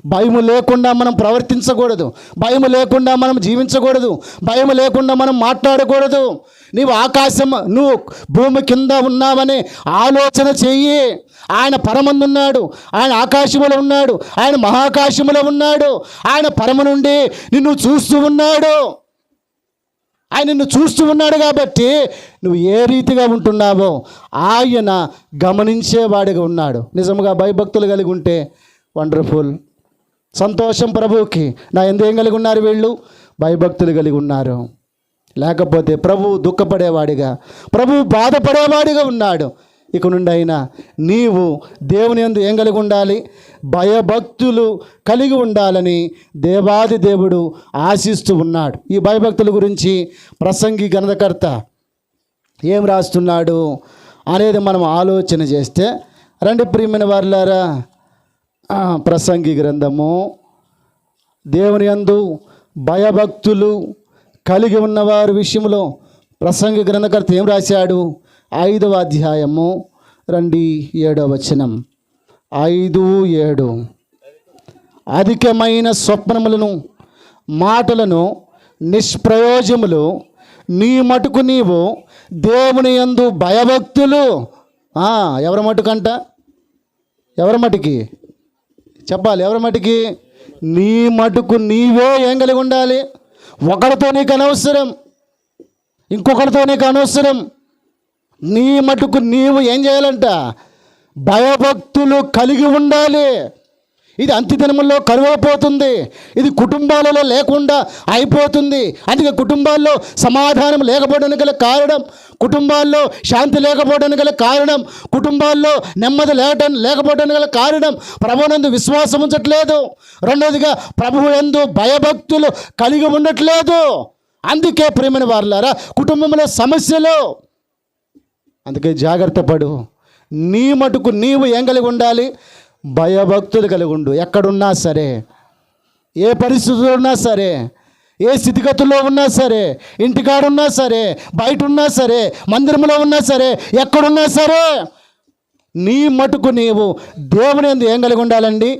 భయము లేకుండా మనం ప్రవర్తించకూడదు, భయము లేకుండా మనం జీవించకూడదు, భయము లేకుండా మనం మాట్లాడకూడదు. నీవు నువ్వు భూమి కింద ఉన్నావనే ఆలోచన చెయ్యి. ఆయన పరమందున్నాడు, ఆయన ఆకాశములో ఉన్నాడు, ఆయన మహాకాశములో ఉన్నాడు. ఆయన పరమ నుండి నిన్ను చూస్తూ ఉన్నాడు. ఆయన నిన్ను చూస్తూ ఉన్నాడు కాబట్టి నువ్వు ఏ రీతిగా ఉంటున్నావో ఆయన గమనించేవాడిగా ఉన్నాడు. నిజంగా భయభక్తులు కలిగి ఉంటే వండర్ఫుల్, సంతోషం. ప్రభువుకి నా ఏం కలిగి ఉన్నారు? వీళ్ళు భయభక్తులు కలిగి ఉన్నారు. లేకపోతే ప్రభువు దుఃఖపడేవాడిగా, ప్రభువు బాధపడేవాడిగా ఉన్నాడు. ఇక నుండి అయినా నీవు దేవుని యందు ఏం కలిగి ఉండాలి? భయభక్తులు కలిగి ఉండాలని దేవాది దేవుడు ఆశిస్తూ ఉన్నాడు. ఈ భయభక్తుల గురించి ప్రసంగి గ్రంథకర్త ఏం రాస్తున్నాడు అనేది మనం ఆలోచన చేస్తే, రండి ప్రియమైన వారులారా, ప్రసంగి గ్రంథము దేవుని యందు భయభక్తులు కలిగి ఉన్నవారి విషయంలో ప్రసంగి గ్రంథకర్త ఏం రాశాడు? 5వ అధ్యాయము 7వ వచనం. 5:7 అధికమైన స్వప్నములను మాటలను నిష్ప్రయోజములు నీ మటుకు నీవు దేవుని యందు భయభక్తులు. ఎవరి మటుకంట? ఎవరి మటుకి చెప్పాలి? ఎవరి మటుకి? నీ మటుకు నీవే ఏం కలిగి ఉండాలి? ఒకరితో నీకు అనవసరం, ఇంకొకరితో నీకు అనవసరం. నీ మటుకు నీవు ఏం చేయాలంట? భయభక్తులు కలిగి ఉండాలి. ఇది అంత్యదినముల్లో కరువైపోతుంది. ఇది కుటుంబాలలో లేకుండా అయిపోతుంది. అందుకే కుటుంబాల్లో సమాధానం లేకపోవడానికి గల కారణం, కుటుంబాల్లో శాంతి లేకపోవడానికి గల కారణం, కుటుంబాల్లో నెమ్మది లేకపోవడానికి గల కారణం ప్రభువునందు విశ్వాసం ఉంచట్లేదు. రెండవదిగా ప్రభువు యందు భయభక్తులు కలిగి ఉండట్లేదు. అందుకే ప్రియమైన వారులారా, కుటుంబంలో సమస్యలు. అందుకే జాగ్రత్త పడు. నీ మటుకు నీవు ఏం కలిగి ఉండాలి? భయభక్తులు కలిగి ఉండు. ఎక్కడున్నా సరే, ఏ పరిస్థితుల్లో ఉన్నా సరే, ఏ స్థితిగతుల్లో ఉన్నా సరే, ఇంటికాడున్నా సరే, బయట ఉన్నా సరే, మందిరంలో ఉన్నా సరే, ఎక్కడున్నా సరే నీ మటుకు నీవు దేవుని యందు ఏం కలిగి ఉండాలండి?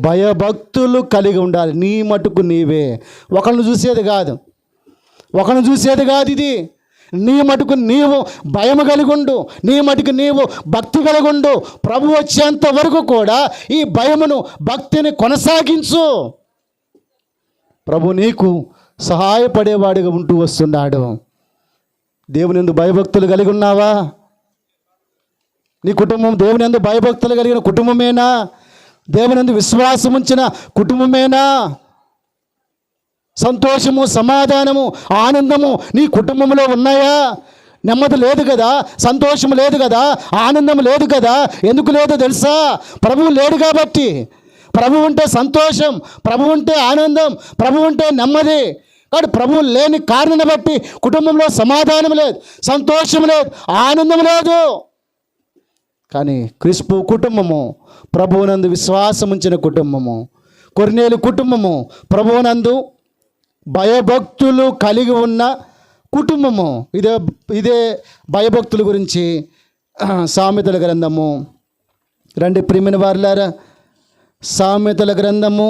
భయభక్తులు కలిగి ఉండాలి. నీ మటుకు నీవే. ఒకరిని చూసేది కాదు, ఒకరిని చూసేది కాదు ఇది. నీ మటుకు నీవు భయం కలిగి ఉండు, నీ మటుకు నీవు భక్తి కలిగి ఉండు. ప్రభు వచ్చేంత వరకు కూడా ఈ భయమును, భక్తిని కొనసాగించు. ప్రభు నీకు సహాయపడేవాడిగా ఉంటూ వస్తున్నాడు. దేవుని యందు భయభక్తులు కలిగి ఉన్నావా? నీ కుటుంబం దేవుని యందు భయభక్తులు కలిగిన కుటుంబమేనా? దేవుని యందు విశ్వాసం ఉంచిన కుటుంబమేనా? సంతోషము, సమాధానము, ఆనందము నీ కుటుంబంలో ఉన్నాయా? నెమ్మది లేదు కదా, సంతోషం లేదు కదా, ఆనందం లేదు కదా. ఎందుకు లేదో తెలుసా? ప్రభువు లేడు కాబట్టి. ప్రభు ఉంటే సంతోషం, ప్రభు ఉంటే ఆనందం, ప్రభు ఉంటే నెమ్మది. కాబట్టి ప్రభువు లేని కారణాన్ని బట్టి కుటుంబంలో సమాధానం లేదు, సంతోషం లేదు, ఆనందం లేదు. కానీ క్రిస్పు కుటుంబము ప్రభువునందు విశ్వాసం ఉంచిన కుటుంబము. కొర్నేలు కుటుంబము ప్రభువునందు భయభక్తులు కలిగి ఉన్న కుటుంబము. ఇదే భయభక్తుల గురించి సామెతల గ్రంథము. రండి ప్రియమైన వారులారా, సామెతల గ్రంథము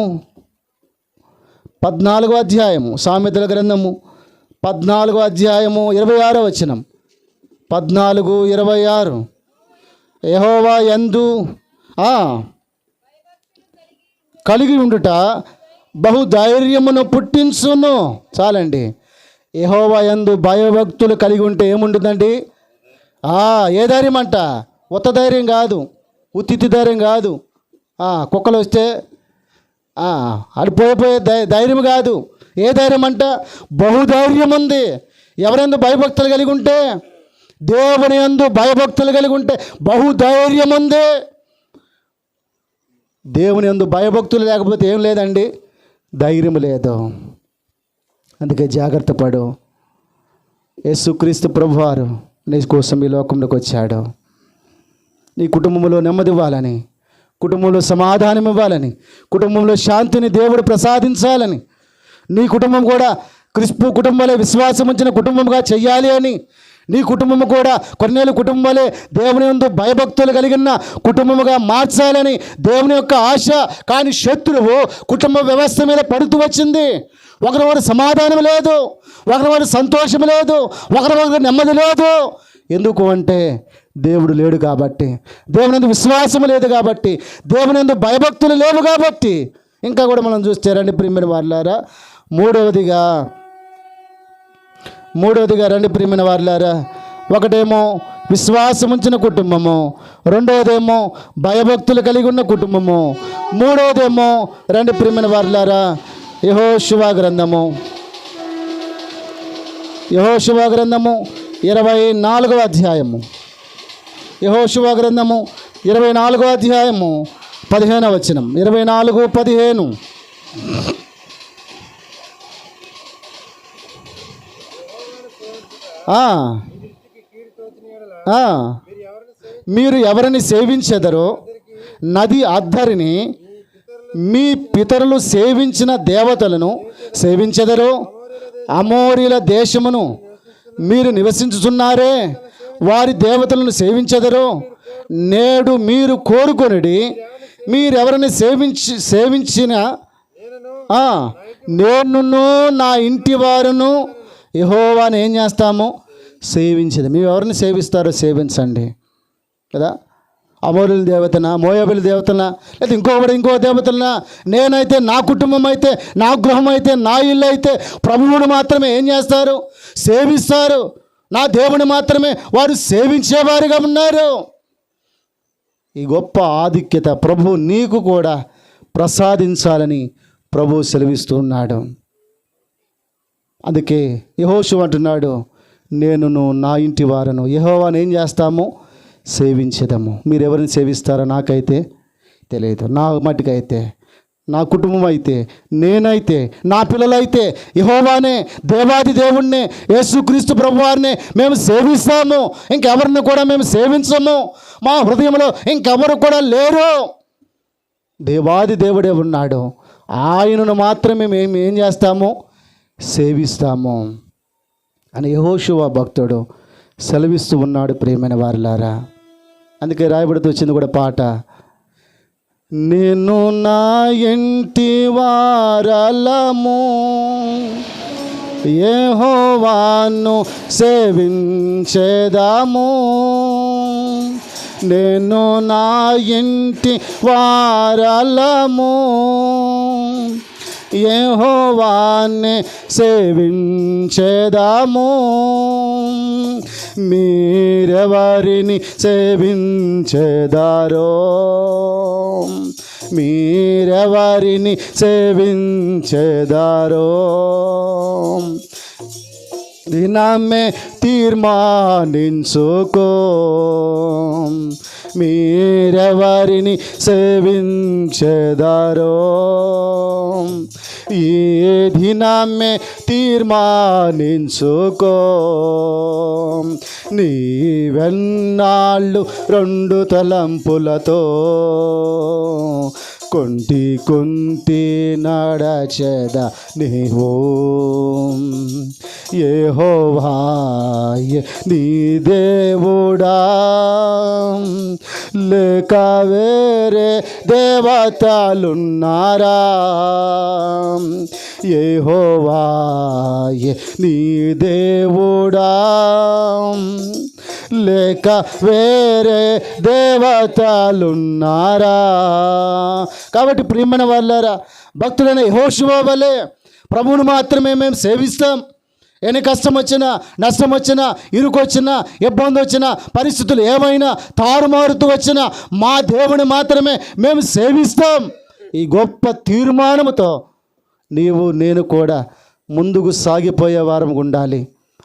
14వ అధ్యాయము. సామెతల గ్రంథము 14వ అధ్యాయము 26వ వచనం. 14:26. యెహోవా యందు కలిగి ఉండుట బహుధైర్యమును పుట్టించును. చాలండి. యెహోవా యందు భయభక్తులు కలిగి ఉంటే ఏముంటుందండి? ఏ ధైర్యం అంట? ఉత్త ధైర్యం కాదు, ఉత్తితి ధైర్యం కాదు. కుక్కలు వస్తే అడిపోయిపోయే ధైర్యం కాదు. ఏ ధైర్యం అంట? బహుధైర్యం ఉంది. ఎవరెందు భయభక్తులు కలిగి ఉంటే, దేవుని యందు భయభక్తులు కలిగి ఉంటే బహుధైర్యం ఉంది. దేవుని యందు భయభక్తులు లేకపోతే ఏం లేదండి, ధైర్యం లేదు. అందుకే జాగ్రత్త పడు. యేసుక్రీస్తు ప్రభువారు నీ కోసం ఈ లోకంలోకి వచ్చాడు. నీ కుటుంబంలో నెమ్మది ఇవ్వాలని, కుటుంబంలో సమాధానం ఇవ్వాలని, కుటుంబంలో శాంతిని దేవుడు ప్రసాదించాలని, నీ కుటుంబం కూడా క్రిస్పు కుటుంబాలే విశ్వాసం ఉంచిన కుటుంబంగా చెయ్యాలి అని, నీ కుటుంబం కూడా కొన్నేళ్ళు కుటుంబాలే దేవుని యందు భయభక్తులు కలిగిన కుటుంబముగా మార్చాలని దేవుని యొక్క ఆశ. కానీ శత్రువు కుటుంబ వ్యవస్థ మీద పడుతూ వచ్చింది. ఒకరి సమాధానం లేదు, ఒకరి సంతోషం లేదు, ఒకరి నెమ్మది లేదు. ఎందుకు అంటే దేవుడు లేడు కాబట్టి, దేవుని యందు విశ్వాసం లేదు కాబట్టి, దేవుని యందు భయభక్తులు లేవు కాబట్టి. ఇంకా కూడా మనం చూస్తే రండి ప్రియమైన వారులారా, మూడవదిగా రండి ప్రియమైన వారులారా, ఒకటేమో విశ్వాసం ఉంచిన కుటుంబము, రెండవదేమో భయభక్తులు కలిగి ఉన్న కుటుంబము, మూడవదేమో రండి ప్రియమైన వారులారా యెహోషువ గ్రంథము 24వ అధ్యాయము. యెహోషువ గ్రంథము 24వ అధ్యాయము 15వ వచనం. 24:15. మీరు ఎవరిని సేవించెదరో నది అద్దరిని మీ పితరులు సేవించిన దేవతలను సేవించెదరో, అమోరీల దేశమును మీరు నివసించుచున్నారే వారి దేవతలను సేవించెదరో. నేడు మీరు కోరుకొనిడి, మీరెవరిని సేవించిన నేనును నా ఇంటి వారును యెహోవాను ఏం చేస్తాము? సేవించేది. మీరు ఎవరిని సేవిస్తారో సేవించండి కదా. అమోరీల దేవతనా, మోయాబీల దేవతనా, లేదా ఇంకో దేవతలనా? నేనైతే, నా కుటుంబం అయితే, నా గృహం అయితే, నా ఇల్లు అయితే ప్రభువుని మాత్రమే ఏం చేస్తారు? సేవిస్తారు. నా దేవుని మాత్రమే వారు సేవించేవారుగా ఉన్నారు. ఈ గొప్ప ఆధిక్యత ప్రభు నీకు కూడా ప్రసాదించాలని ప్రభు సెలవిస్తూ ఉన్నాడు. అందుకే యెహోషువ అంటున్నాడు, నేనును నా ఇంటి వారును యెహోవాను ఏం చేస్తాము? సేవించేదము. మీరు ఎవరిని సేవిస్తారో నాకైతే తెలియదు. నా మటుకైతే, నా కుటుంబం అయితే, నేనైతే, నా పిల్లలైతే యెహోవానే, దేవాది దేవుణ్ణే, యేసుక్రీస్తు ప్రభువారిని మేము సేవిస్తాము. ఇంకెవరిని కూడా మేము సేవించము. మా హృదయంలో ఇంకెవరు కూడా లేరు. దేవాది దేవుడే ఉన్నాడు. ఆయనను మాత్రమే మేము ఏం చేస్తాము? సేవిస్తాము అని యెహోషువ భక్తుడు సెలవిస్తూ ఉన్నాడు. ప్రియమైన వారులారా, అందుకే రాయబడుతూ వచ్చింది కూడా పాట, నేను నా ఇంటి వారలము యెహోవాను సేవించెదము, నేను నా ఇంటి వారలము యెహోవాని సేవించెదము, మీరెవరిని సేవించెదరో, మీరెవరిని సేవించెదరో, దినమే తీర్మానించుకో, మీరెవరిని సేవించెదరో, ఈ దినమే తీర్మానించుకో, నీవెన్నాళ్ళు రెండు తలంపులతో కొంటి నడచెద నీవు, యెహోవా నీ దేవుడా లేక వేరే దేవతలున్నారా, యెహోవా నీ దేవుడా లేక వేరే దేవతలున్నారా. కాబట్టి ప్రియమైన వాళ్ళారా, భక్తులైన యెహోషువ వలె ప్రభువును మాత్రమే మేము సేవిస్తాం. ఎన్ని కష్టం వచ్చినా, నష్టం వచ్చినా, ఇరుకు వచ్చినా, ఇబ్బంది వచ్చినా, పరిస్థితులు ఏమైనా తారుమారుతూ వచ్చినా మా దేవుని మాత్రమే మేము సేవిస్తాం. ఈ గొప్ప తీర్మానముతో నీవు నేను కూడా ముందుకు సాగిపోయే వారం ఉండాలి.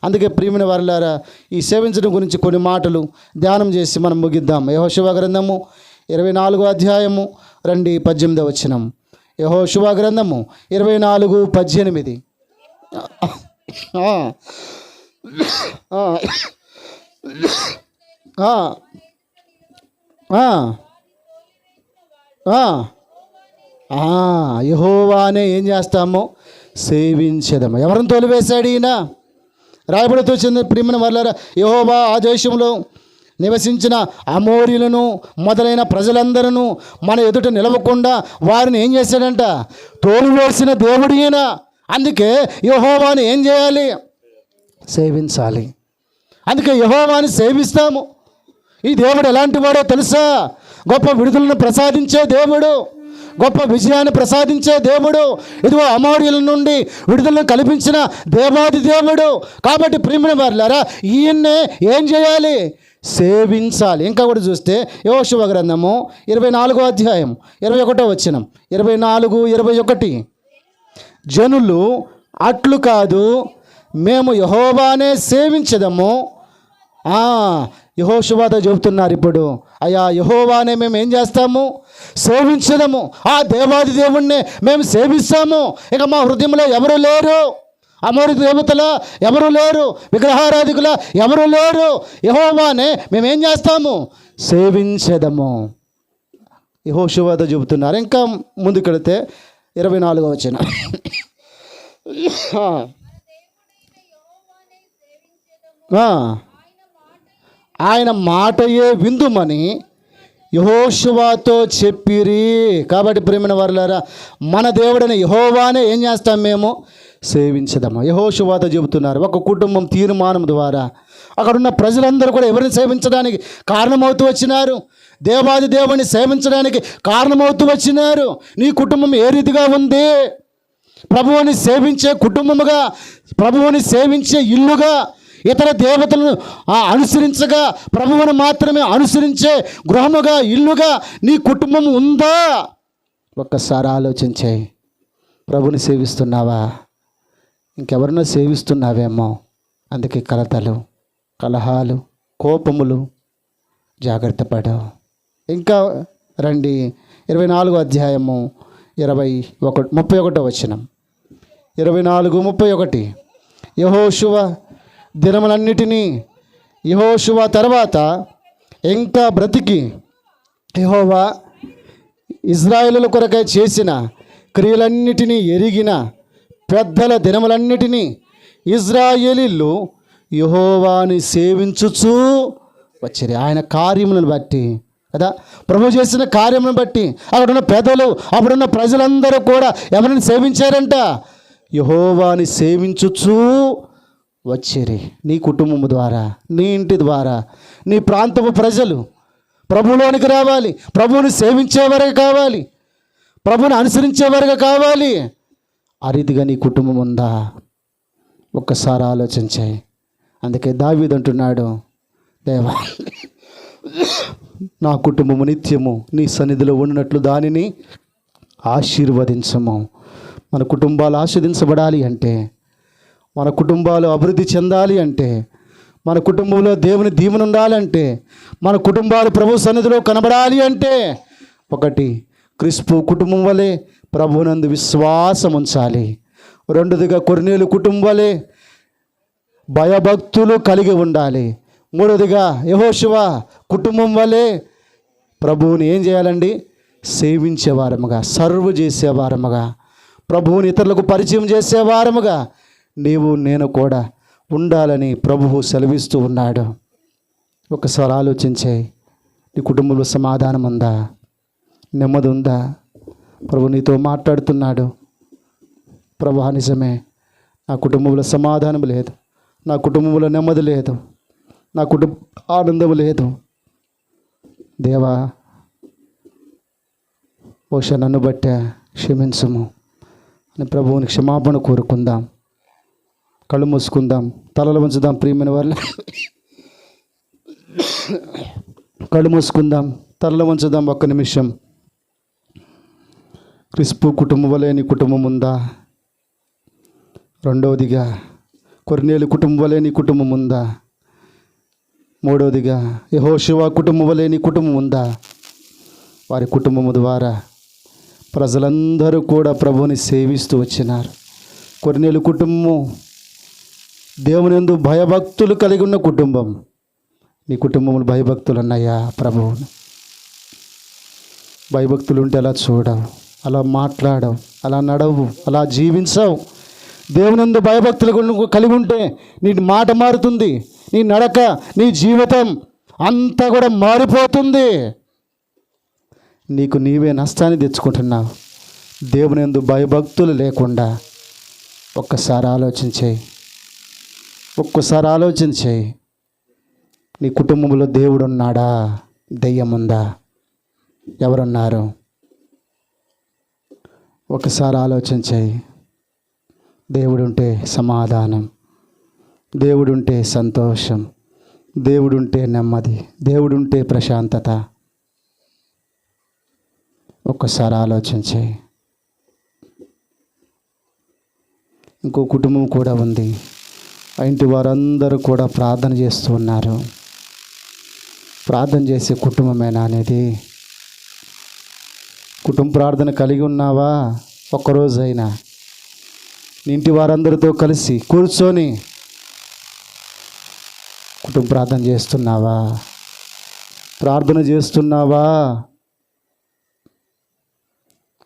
అందుకే ప్రియమైన వారలారా, ఈ సేవించడం గురించి కొన్ని మాటలు ధ్యానం చేసి మనం ముగిద్దాం. యెహోషువ గ్రంథము 24వ అధ్యాయము 18వ వచనం. యెహోషువ గ్రంథము 24:18. యెహోవానే ఏం చేస్తాము? సేవించేదము. ఎవరిని తోలివేశాడు ఈయన? రాయబడుతూ వచ్చింది ప్రియమైన వాళ్ళారా, యెహోవా ఆ దేశంలో నివసించిన అమోరీలను మొదలైన ప్రజలందరూ మన ఎదుట నిలవకుండా వారిని ఏం చేశాడంట? తోలివేసిన దేవుడు ఈయన. అందుకే యెహోవాని ఏం చేయాలి? సేవించాలి. అందుకే యెహోవాని సేవిస్తాము. ఈ దేవుడు ఎలాంటి వాడో తెలుసా? గొప్ప విడుదలను ప్రసాదించే దేవుడు, గొప్ప విజయాన్ని ప్రసాదించే దేవుడు, ఇదిగో అమోరీల నుండి విడుదలను కల్పించిన దేవాది దేవుడు. కాబట్టి ప్రియమైన వారులారా, ఈయన్నే ఏం చేయాలి? సేవించాలి. ఇంకా కూడా చూస్తే యెహోషువ గ్రంథము 24వ అధ్యాయం 21వ వచనం. 24:21. జనులు అట్లు కాదు, మేము యెహోవానే సేవించదము. యెహోషువతో చెబుతున్నారు ఇప్పుడు, అయ్యా యెహోవానే మేము ఏం చేస్తాము? సేవించదము. ఆ దేవాది దేవుణ్ణి మేము సేవిస్తాము. ఇక మా హృదయంలో ఎవరు లేరు, అమోరి దేవతల ఎవరు లేరు, విగ్రహారాధికుల ఎవరు లేరు. యెహోవానే మేమేం చేస్తాము? సేవించదము. యెహోషువతో చెబుతున్నారు. ఇంకా ముందుకెడితే 24వ వచనం. ఆయన మాటయే విందుమని యెహోషువతో చెప్పిరి. కాబట్టి ప్రియమైన వారులారా, మన దేవుడైన యెహోవానే ఏం చేస్తాం? మేము సేవించదము. యెహోషువతో చెబుతున్నారు. ఒక కుటుంబం తీర్మానం ద్వారా అక్కడున్న ప్రజలందరూ కూడా ఎవరిని సేవించడానికి కారణమవుతూ వచ్చినారు? దేవాది దేవుని సేవించడానికి కారణమవుతూ వచ్చినారు. నీ కుటుంబం ఏ రీతిగా ఉంది? ప్రభువుని సేవించే కుటుంబముగా, ప్రభువుని సేవించే ఇల్లుగా, ఇతర దేవతలను అనుసరించగా ప్రభువుని మాత్రమే అనుసరించే గృహముగా, ఇల్లుగా నీ కుటుంబం ఉందా? ఒక్కసారి ఆలోచించే. ప్రభుని సేవిస్తున్నావా? ఇంకెవరినో సేవిస్తున్నావేమో. అందుకే కలతలు, కలహాలు, కోపములు. జాగ్రత్త పడు. ఇంకా రండి 24వ అధ్యాయము 31వ వచనం. 24:31. యెహోషువ దినములన్నిటినీ యెహోషువ తర్వాత ఇంకా బ్రతికి యెహోవా ఇశ్రాయేలుల కొరకై చేసిన క్రియలన్నిటినీ ఎరిగిన పెద్దల దినములన్నిటినీ ఇశ్రాయేలీయులు యెహోవాని సేవించుచూ వచ్చిరి. ఆయన కార్యములను బట్టి కదా, ప్రభు చేసిన కార్యములను బట్టి అక్కడున్న పెద్దలు, అప్పుడున్న ప్రజలందరూ కూడా ఎవరిని సేవించారంట? యెహోవాని సేవించుచూ వచ్చిరి. నీ కుటుంబం ద్వారా, నీ ఇంటి ద్వారా, నీ ప్రాంతపు ప్రజలు ప్రభువులోనికి రావాలి, ప్రభువుని సేవించేవారుగా కావాలి, ప్రభువుని అనుసరించేవారుగా కావాలి. ఆ రీతిగా నీ కుటుంబం ఉందా? ఒక్కసారి ఆలోచించాయి. అందుకే దావీదు అంటున్నాడు, దేవా నా కుటుంబము నిత్యము నీ సన్నిధిలో ఉన్నట్లు దానిని ఆశీర్వదించము. మన కుటుంబాలు ఆశీర్వదించబడాలి అంటే, మన కుటుంబాలు అభివృద్ధి చెందాలి అంటే, మన కుటుంబంలో దేవుని దీవెన ఉండాలంటే, మన కుటుంబాలు ప్రభు సన్నిధిలో కనబడాలి అంటే, ఒకటి క్రిస్పు కుటుంబం వలె ప్రభువునందు విశ్వాసం ఉంచాలి. రెండోదిగా కొర్నేలు కుటుంబం వలె భయభక్తులు కలిగి ఉండాలి. మూడోదిగా యెహోషువ కుటుంబం వలె ప్రభువుని ఏం చేయాలండి? సేవించేవారముగా, సర్వ్ చేసేవారముగా, ప్రభువుని ఇతరులకు పరిచయం చేసేవారముగా నీవు నేను కూడా ఉండాలని ప్రభువు సెలవిస్తూ ఉన్నాడు. ఒకసారి ఆలోచించే, నీ కుటుంబంలో సమాధానం ఉందా? నెమ్మది ఉందా? ప్రభు నీతో మాట్లాడుతున్నాడు. ప్రభు నిజమే, నా కుటుంబంలో సమాధానం లేదు, నా కుటుంబంలో నెమ్మది లేదు, నా కుటుంబ ఆనందం లేదు. దేవా బహుశా నన్ను బట్టే క్షమించము అని ప్రభువుని క్షమాపణ కోరుకుందాం. కళ్ళు మూసుకుందాం, తలలు వంచుదాం. ప్రియమైన వాళ్ళు కళ్ళు మూసుకుందాం, తలలు వంచుదాం. ఒక్క నిమిషం. క్రిస్పు కుటుంబం వలె నీ కుటుంబం ఉందా? రెండవదిగా కొర్నేలు కుటుంబం వలె నీ కుటుంబం ఉందా? మూడవదిగా యెహోషువ కుటుంబం వలె నీ కుటుంబం ఉందా? వారి కుటుంబము ద్వారా ప్రజలందరూ కూడా ప్రభువుని సేవిస్తూ వచ్చినారు. కొర్నేలు కుటుంబము దేవుని యందు భయభక్తులు కలిగి ఉన్న కుటుంబం. నీ కుటుంబంలో భయభక్తులు ఉన్నాయా? ప్రభువును భయభక్తులు ఉంటే అలా చూడవు, అలా మాట్లాడవు, అలా నడవు, అలా జీవించవు. దేవుని యందు భయభక్తులు కలిగి ఉంటే నీ మాట మారుతుంది, నీ నడక, నీ జీవితం అంతా కూడా మారిపోతుంది. నీకు నీవే నష్టాన్ని తెచ్చుకుంటున్నావు దేవుని యందు భయభక్తులు లేకుండా. ఒక్కసారి ఆలోచించేయి, ఒక్కసారి ఆలోచించేయి. నీ కుటుంబంలో దేవుడు ఉన్నాడా? దెయ్యం ఉందా? ఎవరున్నారు? ఒకసారి ఆలోచించేయి. దేవుడుంటే సమాధానం, దేవుడుంటే సంతోషం, దేవుడుంటే నెమ్మది, దేవుడుంటే ప్రశాంతత. ఒక్కసారి ఆలోచించే. ఇంకో కుటుంబం కూడా ఉంది. ఆ ఇంటి వారందరూ కూడా ప్రార్థన చేస్తూ ఉన్నారు. ప్రార్థన చేసే కుటుంబమేనా అనేది? కుటుంబ ప్రార్థన కలిగి ఉన్నావా? ఒక్కరోజైనా నీ ఇంటి వారందరితో కలిసి కూర్చొని కుటుంబ ప్రార్థన చేస్తున్నావా? ప్రార్థన చేస్తున్నావా?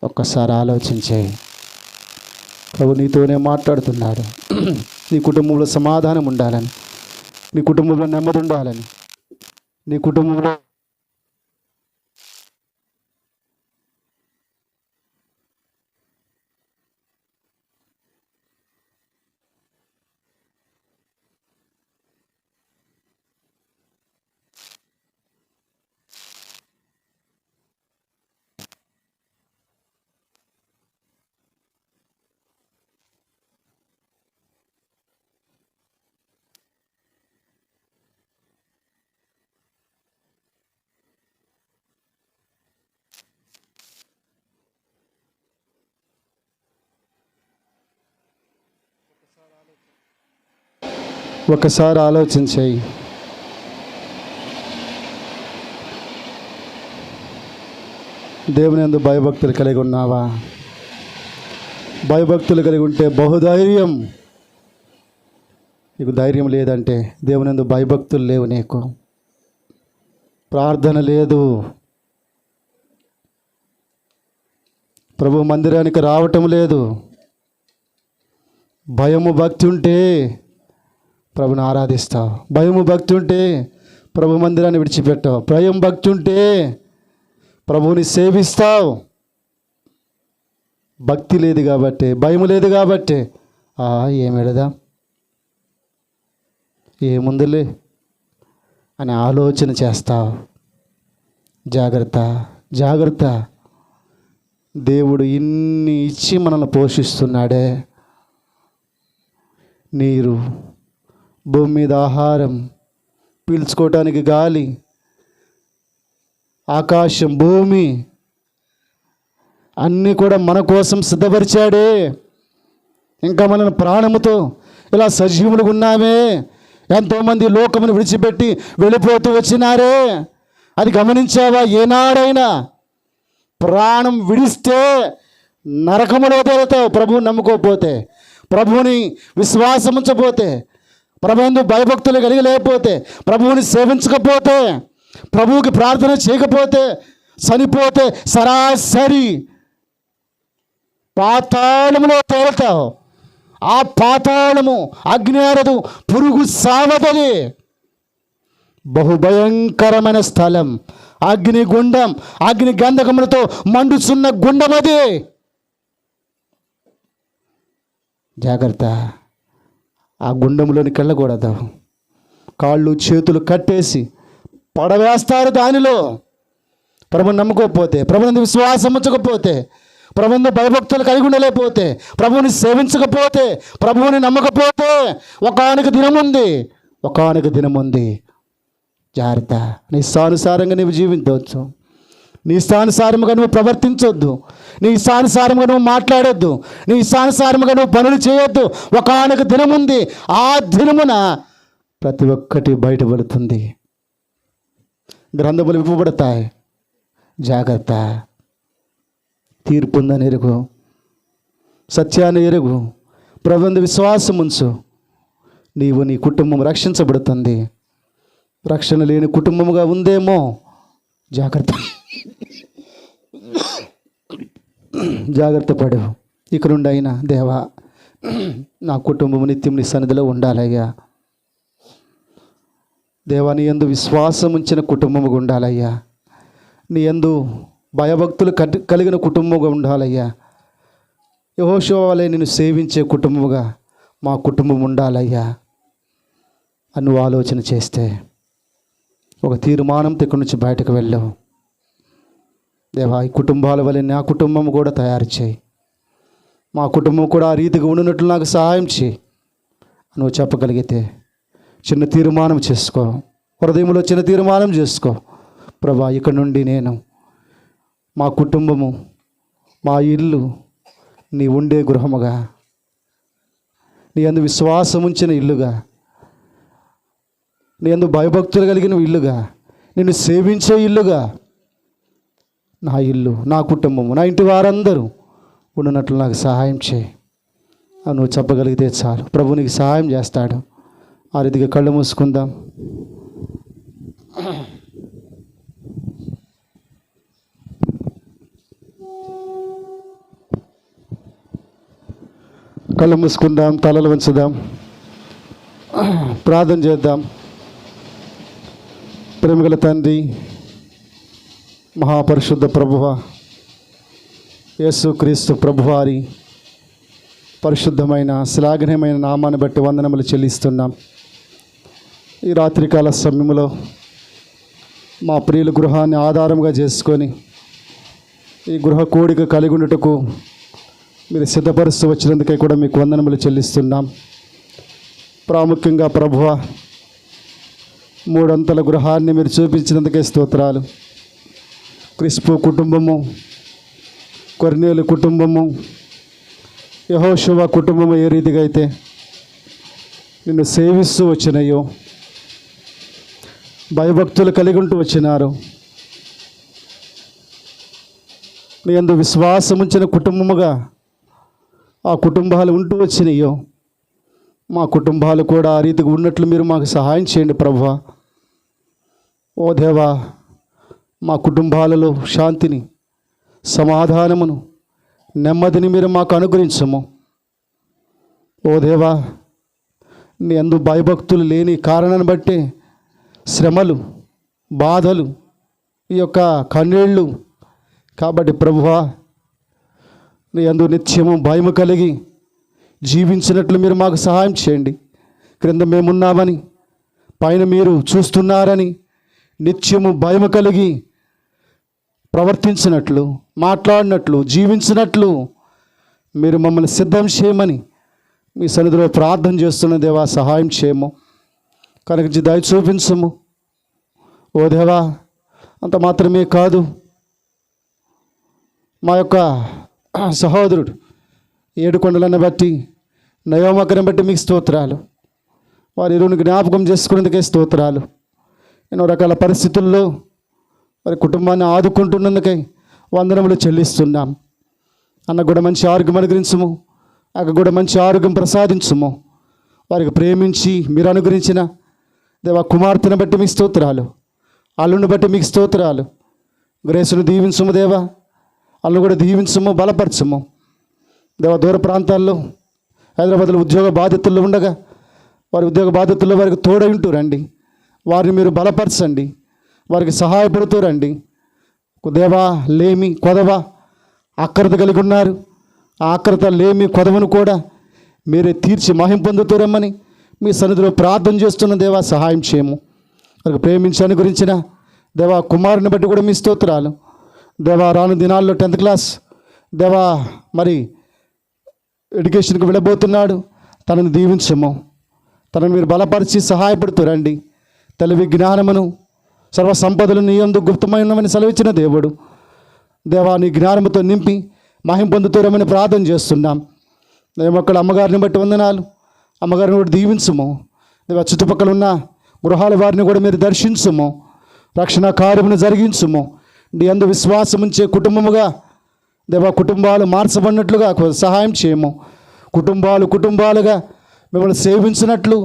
ఒక్కసారి ఆలోచించే. ప్రభు నీతోనే మాట్లాడుతున్నాడు. నీ కుటుంబంలో సమాధానం ఉండాలని, నీ కుటుంబంలో నెమ్మది ఉండాలని, నీ కుటుంబంలో ఒకసారి ఆలోచించేయి. దేవుని యందు భయభక్తులు కలిగి ఉన్నావా? భయభక్తులు కలిగి ఉంటే బహుధైర్యం. నీకు ధైర్యం లేదంటే దేవుని యందు భయభక్తులు లేవు, నీకు ప్రార్థన లేదు, ప్రభు మందిరానికి రావటం లేదు. భయము భక్తి ఉంటే ప్రభుని ఆరాధిస్తావు. భయము భక్తి ఉంటే ప్రభు మందిరాన్ని విడిచిపెట్టావు. భయం భక్తి ఉంటే ప్రభువుని సేవిస్తావు. భక్తి లేదు కాబట్టి, భయం లేదు కాబట్టి ఏమెడదాం, ఏముందులే అని ఆలోచన చేస్తావు. జాగ్రత్త, జాగ్రత్త. దేవుడు ఇన్ని ఇచ్చి మనల్ని పోషిస్తున్నాడే. నీరు, భూమి మీద ఆహారం, పీల్చుకోవటానికి గాలి, ఆకాశం, భూమి అన్నీ కూడా మన కోసం సిద్ధపరిచాడే. ఇంకా మనల్ని ప్రాణముతో ఇలా సజీవులుగా ఉన్నామే. ఎంతోమంది లోకమును విడిచిపెట్టి వెళ్ళిపోతూ వచ్చినారే. అది గమనించావా? ఏనాడైనా ప్రాణం విడిస్తే నరకములో తేలుతావు. ప్రభువుని నమ్ముకోకపోతే, ప్రభువుని విశ్వాసం ఉంచకపోతే, ప్రభువుని భయభక్తులు కలిగి లేకపోతే, ప్రభువుని సేవించకపోతే, ప్రభువుకి ప్రార్థన చేయకపోతే, చనిపోతే సరాసరి పాతాళములో తేలుతావు. ఆ పాతాళము అగ్ని ఆరదు, పురుగు సావదది. బహుభయంకరమైన స్థలం, అగ్ని గుండం, అగ్ని గంధకములతో మండుచున్న గుండం అది. జాగ్రత్త, ఆ గుండంలోనికి వెళ్ళకూడదు. కాళ్ళు చేతులు కట్టేసి పడవేస్తారు దానిలో. ప్రభుని నమ్ముకోకపోతే, ప్రభుని విశ్వాసం ఉంచకపోతే, ప్రభుని భయభక్తులు కలిగి ఉండలేకపోతే, ప్రభువుని సేవించకపోతే, ప్రభువుని నమ్మకపోతే ఒకానొక దినం ఉంది. జాగ్రత్త. నీ ఇష్టానుసారంగా నువ్వు జీవించవచ్చు, నీ ఇష్టానుసారముగా నువ్వు ప్రవర్తించవద్దు, నీ ఇష్టానుసారముగా నువ్వు మాట్లాడొద్దు, నీ ఇష్టానుసారముగా నువ్వు పనులు చేయొద్దు. ఒకానొక దినం ఉంది. ఆ దినమున ప్రతి ఒక్కటి బయటపడుతుంది. గ్రంథములు విప్పబడతాయి. జాగ్రత్త. తీర్పు ఉందని ఎరుగు, సత్యాన్ని ఎరుగు, ప్రభువుని విశ్వాసం ఉంచు. నీవు, నీ కుటుంబం రక్షించబడుతుంది. రక్షణ లేని కుటుంబముగా ఉందేమో. జాగ్రత్త, జాగ్రత్త పడు. ఇక నుండి అయినా దేవా, నా కుటుంబం నిత్యం నీ సన్నిధిలో ఉండాలయ్యా. దేవా, నీ యందు విశ్వాసం ఉంచిన కుటుంబముగా ఉండాలయ్యా. నీ యందు భయభక్తులు కలిగిన కుటుంబముగా ఉండాలయ్యా. యెహోషువ వలె నిన్ను సేవించే కుటుంబముగా మా కుటుంబం ఉండాలయ్యా అని నువ్వు ఆలోచన చేస్తే ఒక తీర్మానంతో ఇక్కడి నుంచి బయటకు వెళ్ళావు. దేవా, ఈ కుటుంబాల వలె నా కుటుంబం కూడా తయారు చేయి. మా కుటుంబం కూడా ఆ రీతిగా ఉండినట్లు నాకు సహాయం చేయి నువ్వు చెప్పగలిగితే చిన్న తీర్మానం చేసుకో. హృదయంలో చిన్న తీర్మానం చేసుకో. ప్రభా, ఇక్కడ నుండి నేను, మా కుటుంబము, మా ఇల్లు నీ ఉండే గృహముగా, నీ అందు విశ్వాసం ఉంచిన ఇల్లుగా, నీ అందు భయభక్తులు కలిగిన ఇల్లుగా, నిన్ను సేవించే ఇల్లుగా నా ఇల్లు, నా కుటుంబము, నా ఇంటి వారందరూ ఉన్నట్లు నాకు సహాయం చేయి అని నువ్వు చెప్పగలిగితే చాలు. ప్రభు నీకు సహాయం చేస్తాడు. ఆ రీతిగా కళ్ళు మూసుకుందాం. కళ్ళు మూసుకుందాం, తలలు వంచుదాం, ప్రార్థన చేద్దాం. ప్రేమగల తండ్రి, మహాపరిశుద్ధ ప్రభువ, యేసుక్రీస్తు ప్రభువారి పరిశుద్ధమైన శ్లాఘనీయమైన నామాన్ని బట్టి వందనములు చెల్లిస్తున్నాం. ఈ రాత్రికాల సమయంలో మా ప్రియుల గృహాన్ని ఆధారంగా చేసుకొని ఈ గృహ కోడిక కలిగి ఉండుటకు మీరు సిద్ధపరుస్తూ వచ్చినందుకే కూడా మీకు వందనములు చెల్లిస్తున్నాం. ప్రాముఖ్యంగా ప్రభువ, మూడంతల గృహాన్ని మీరు చూపించినందుకే స్తోత్రాలు. క్రిస్పు కుటుంబము, కొర్నేలు కుటుంబము, యెహోషువ కుటుంబము ఏ రీతిగా అయితే నిన్ను సేవిస్తూ వచ్చినాయో, భయభక్తులు కలిగి ఉంటూ వచ్చినారు, నీ యందు విశ్వాసం ఉంచిన కుటుంబముగా ఆ కుటుంబాలు ఉంటూ వచ్చినాయో, మా కుటుంబాలు కూడా ఆ రీతిగా ఉన్నట్లు మీరు మాకు సహాయం చేయండి ప్రభువా. ఓ దేవా, మా కుటుంబాలలో శాంతిని, సమాధానమును, నెమ్మదిని మీరు మాకు అనుగ్రహించము. ఓ దేవా, నీ యందు భయభక్తులు లేని కారణాన్ని బట్టి శ్రమలు, బాధలు, ఈ యొక్క కన్నీళ్ళు. కాబట్టి ప్రభువా, నీ యందు నిత్యము భయము కలిగి జీవించినట్లు మీరు మాకు సహాయం చేయండి. క్రింద మేమున్నామని, పైన మీరు చూస్తున్నారని నిత్యము భయము కలిగి ప్రవర్తించినట్లు, మాట్లాడినట్లు, జీవించినట్లు మీరు మమ్మల్ని సిద్ధం చేయమని మీ సన్నిధిలో ప్రార్థన చేస్తున్న దేవా, సహాయం చేయము. కనుక దయ చూపించము ఓ దేవా. అంత మాత్రమే కాదు, మా యొక్క సహోదరుడు ఏడుకొండలను బట్టి, నయోమకను బట్టి మీకు స్తోత్రాలు. వారి ఇరువుని జ్ఞాపకం చేసుకునేందుకే స్తోత్రాలు. ఎన్నో రకాల పరిస్థితుల్లో వారి కుటుంబాన్ని ఆదుకుంటున్నందుకై వందనములు చెల్లిస్తున్నాం. అన్న కూడా మంచి ఆరోగ్యం అనుగ్రహించము, అక్క కూడా మంచి ఆరోగ్యం ప్రసాదించము. వారికి ప్రేమించి మీరు అనుగ్రహించిన దేవా కుమార్తెను బట్టి మీకు స్తోత్రాలు, అల్లుని బట్టి మీకు స్తోత్రాలు. గ్రేసును దీవించము దేవా, అల్లు కూడా దీవించము, బలపరచము దేవా. దూర ప్రాంతాల్లో హైదరాబాద్లో ఉద్యోగ బాధ్యతల్లో ఉండగా వారి ఉద్యోగ బాధ్యతల్లో వారికి తోడై ఉంటూ రండి. వారిని మీరు బలపరచండి, వారికి సహాయపడుతూ రండి దేవా. లేమి కొదవ ఆక్రత కలిగి ఉన్నారు. ఆ ఆక్రత లేమి కొదవను కూడా మీరే తీర్చి మహిం పొందుతూ రమ్మని మీ సన్నిధిలో ప్రార్థన చేస్తున్న దేవా, సహాయం చేయము. వారికి ప్రేమించాన్ని గురించిన దేవా కుమారుని బట్టి కూడా మీ స్తోత్రాలు దేవా. రాను దినాల్లో 10th క్లాస్ దేవా మరి ఎడ్యుకేషన్కి వెళ్ళబోతున్నాడు. తనను దీవించము, తనను మీరు బలపరిచి సహాయపడుతూ రండి. తెలివి జ్ఞానమును సర్వ సంపదలు నీ యందు గుప్తమైనవని సెలవిచ్చిన దేవుడు దేవా, నీ జ్ఞానముతో నింపి మహిం పొందుతూ రమ్మని ప్రార్థన చేస్తున్నాం. దేవక్కడ అమ్మగారిని బట్టి వందనాలు. అమ్మగారిని కూడా దీవించము దేవా. చుట్టుపక్కల ఉన్న గృహాల వారిని కూడా మీరు దర్శించము, రక్షణ కార్యమును జరిగించము. నీ యందు విశ్వాసం ఉంచే కుటుంబముగా దేవా కుటుంబాలు మార్చబడినట్లుగా సహాయం చేయము. కుటుంబాలుగా మిమ్మల్ని సేవించినట్లు,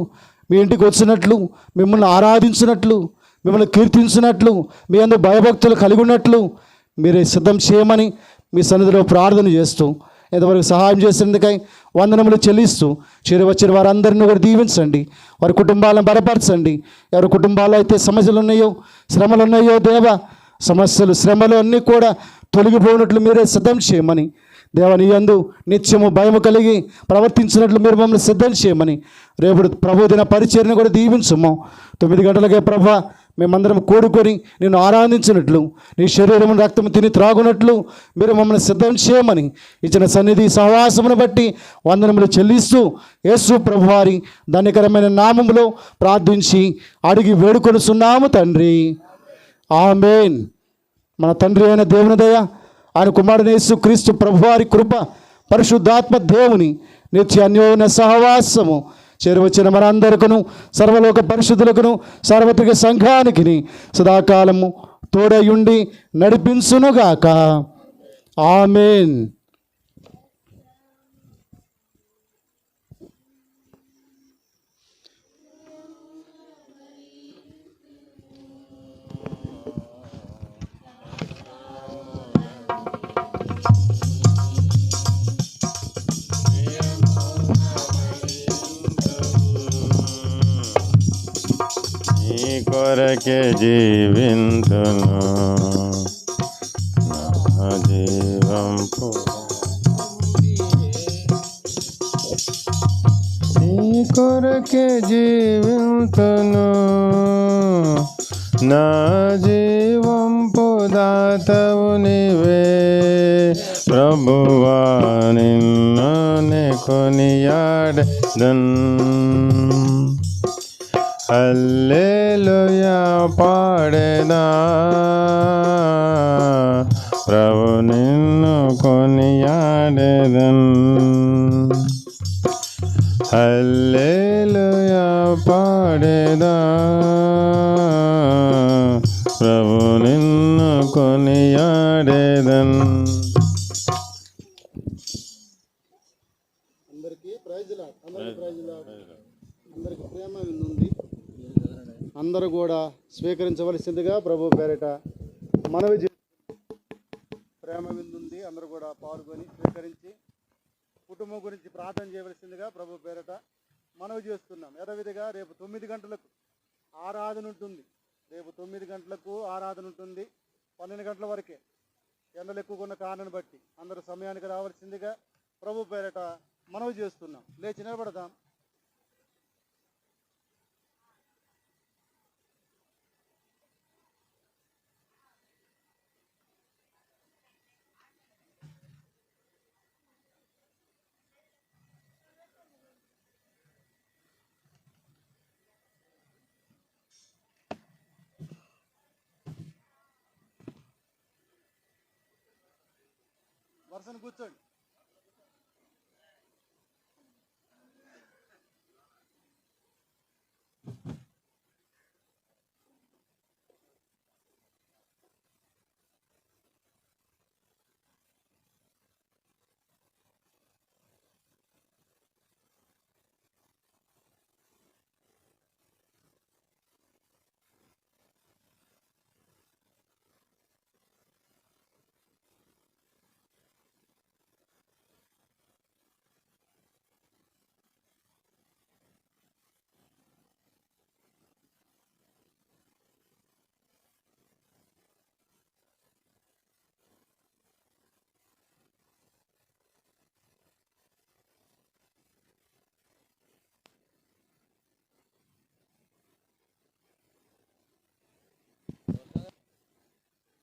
మీ ఇంటికి వచ్చినట్లు, మిమ్మల్ని ఆరాధించినట్లు, మిమ్మల్ని కీర్తించినట్లు, మీ యందు భయభక్తులు కలిగి ఉన్నట్లు మీరే సిద్ధం చేయమని మీ సన్నిధిలో ప్రార్థన చేస్తూ ఎంతవరకు సహాయం చేసేందుకై వందనములు చెల్లిస్తూ చేరువచ్చిన వారందరినీ కూడా దీవించండి. వారి కుటుంబాలను బలపరచండి. ఎవరి కుటుంబాల్లో అయితే సమస్యలు ఉన్నాయో, శ్రమలు ఉన్నాయో దేవా, సమస్యలు శ్రమలు అన్నీ కూడా తొలగిపోయినట్లు మీరే సిద్ధం చేయమని దేవా. నీ యందు నిత్యము భయము కలిగి ప్రవర్తించినట్లు మీరు మమ్మల్ని సిద్ధం చేయమని రేపు ప్రభుదిన పరిచర్ని కూడా దీవించము. 9 గంటలకే ప్రభా మేమందరం కూడుకొని నిన్ను ఆరాధించినట్లు, నీ శరీరము రక్తము తిని త్రాగునట్లు మీరు మమ్మల్ని సిద్ధం చేయమని ఇచ్చిన సన్నిధి సహవాసమును బట్టి వందనములు చెల్లిస్తూ యేసు ప్రభువారి ధన్యకరమైన నామములో ప్రార్థించి అడిగి వేడుకొనుచున్నాము తండ్రి, ఆమేన్. మన తండ్రి అయిన దేవుని దయ, ఆయన కుమారుని యేసు క్రీస్తు ప్రభువారి కృప, పరిశుద్ధాత్మ దేవుని నిత్య అన్యోన్య సహవాసము చేరువచ్చిన మనందరికను, సర్వలోక పరిశుద్ధులకును, సార్వత్రిక సంఘానికి సదాకాలము తోడయుండి నడిపించునుగాక. ఆమేన్. నీ కొరకే జీవింతును, నా జీవం నీ కొరకే జీవింతును, నా జీవం దాతవు నీవే ప్రభువా. నిన్ను నే కొనియాడెదన్, హల్లెలూయా పాడేదా. ప్రభు నిన్ను కొనియాడెదన్, హల్లెలూయా పాడేదా. ప్రభు నిన్ను కొనియాడెదన్. అందరికీ ప్రైజ్ లార్డ్, అందరికీ ప్రేమ ఉంది. అందరూ కూడా స్వీకరించవలసిందిగా ప్రభు పేరిట మనవి ప్రేమ విందుంది. అందరూ కూడా పాల్గొని స్వీకరించి కుటుంబం గురించి ప్రార్థన చేయవలసిందిగా ప్రభు పేరిట మనవి చేస్తున్నాం. యథావిధిగా రేపు 9 గంటలకు ఆరాధన ఉంటుంది. రేపు 9 గంటలకు ఆరాధన ఉంటుంది, 12 గంటల వరకే. ఎండలు ఎక్కువగా ఉన్న కారణాన్ని బట్టి అందరూ సమయానికి రావాల్సిందిగా ప్రభు పేరట మనవి చేస్తున్నాం. లేచి నిలబడదాం. వరుసను కూర్చోండి.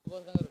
ఉపవాసంగా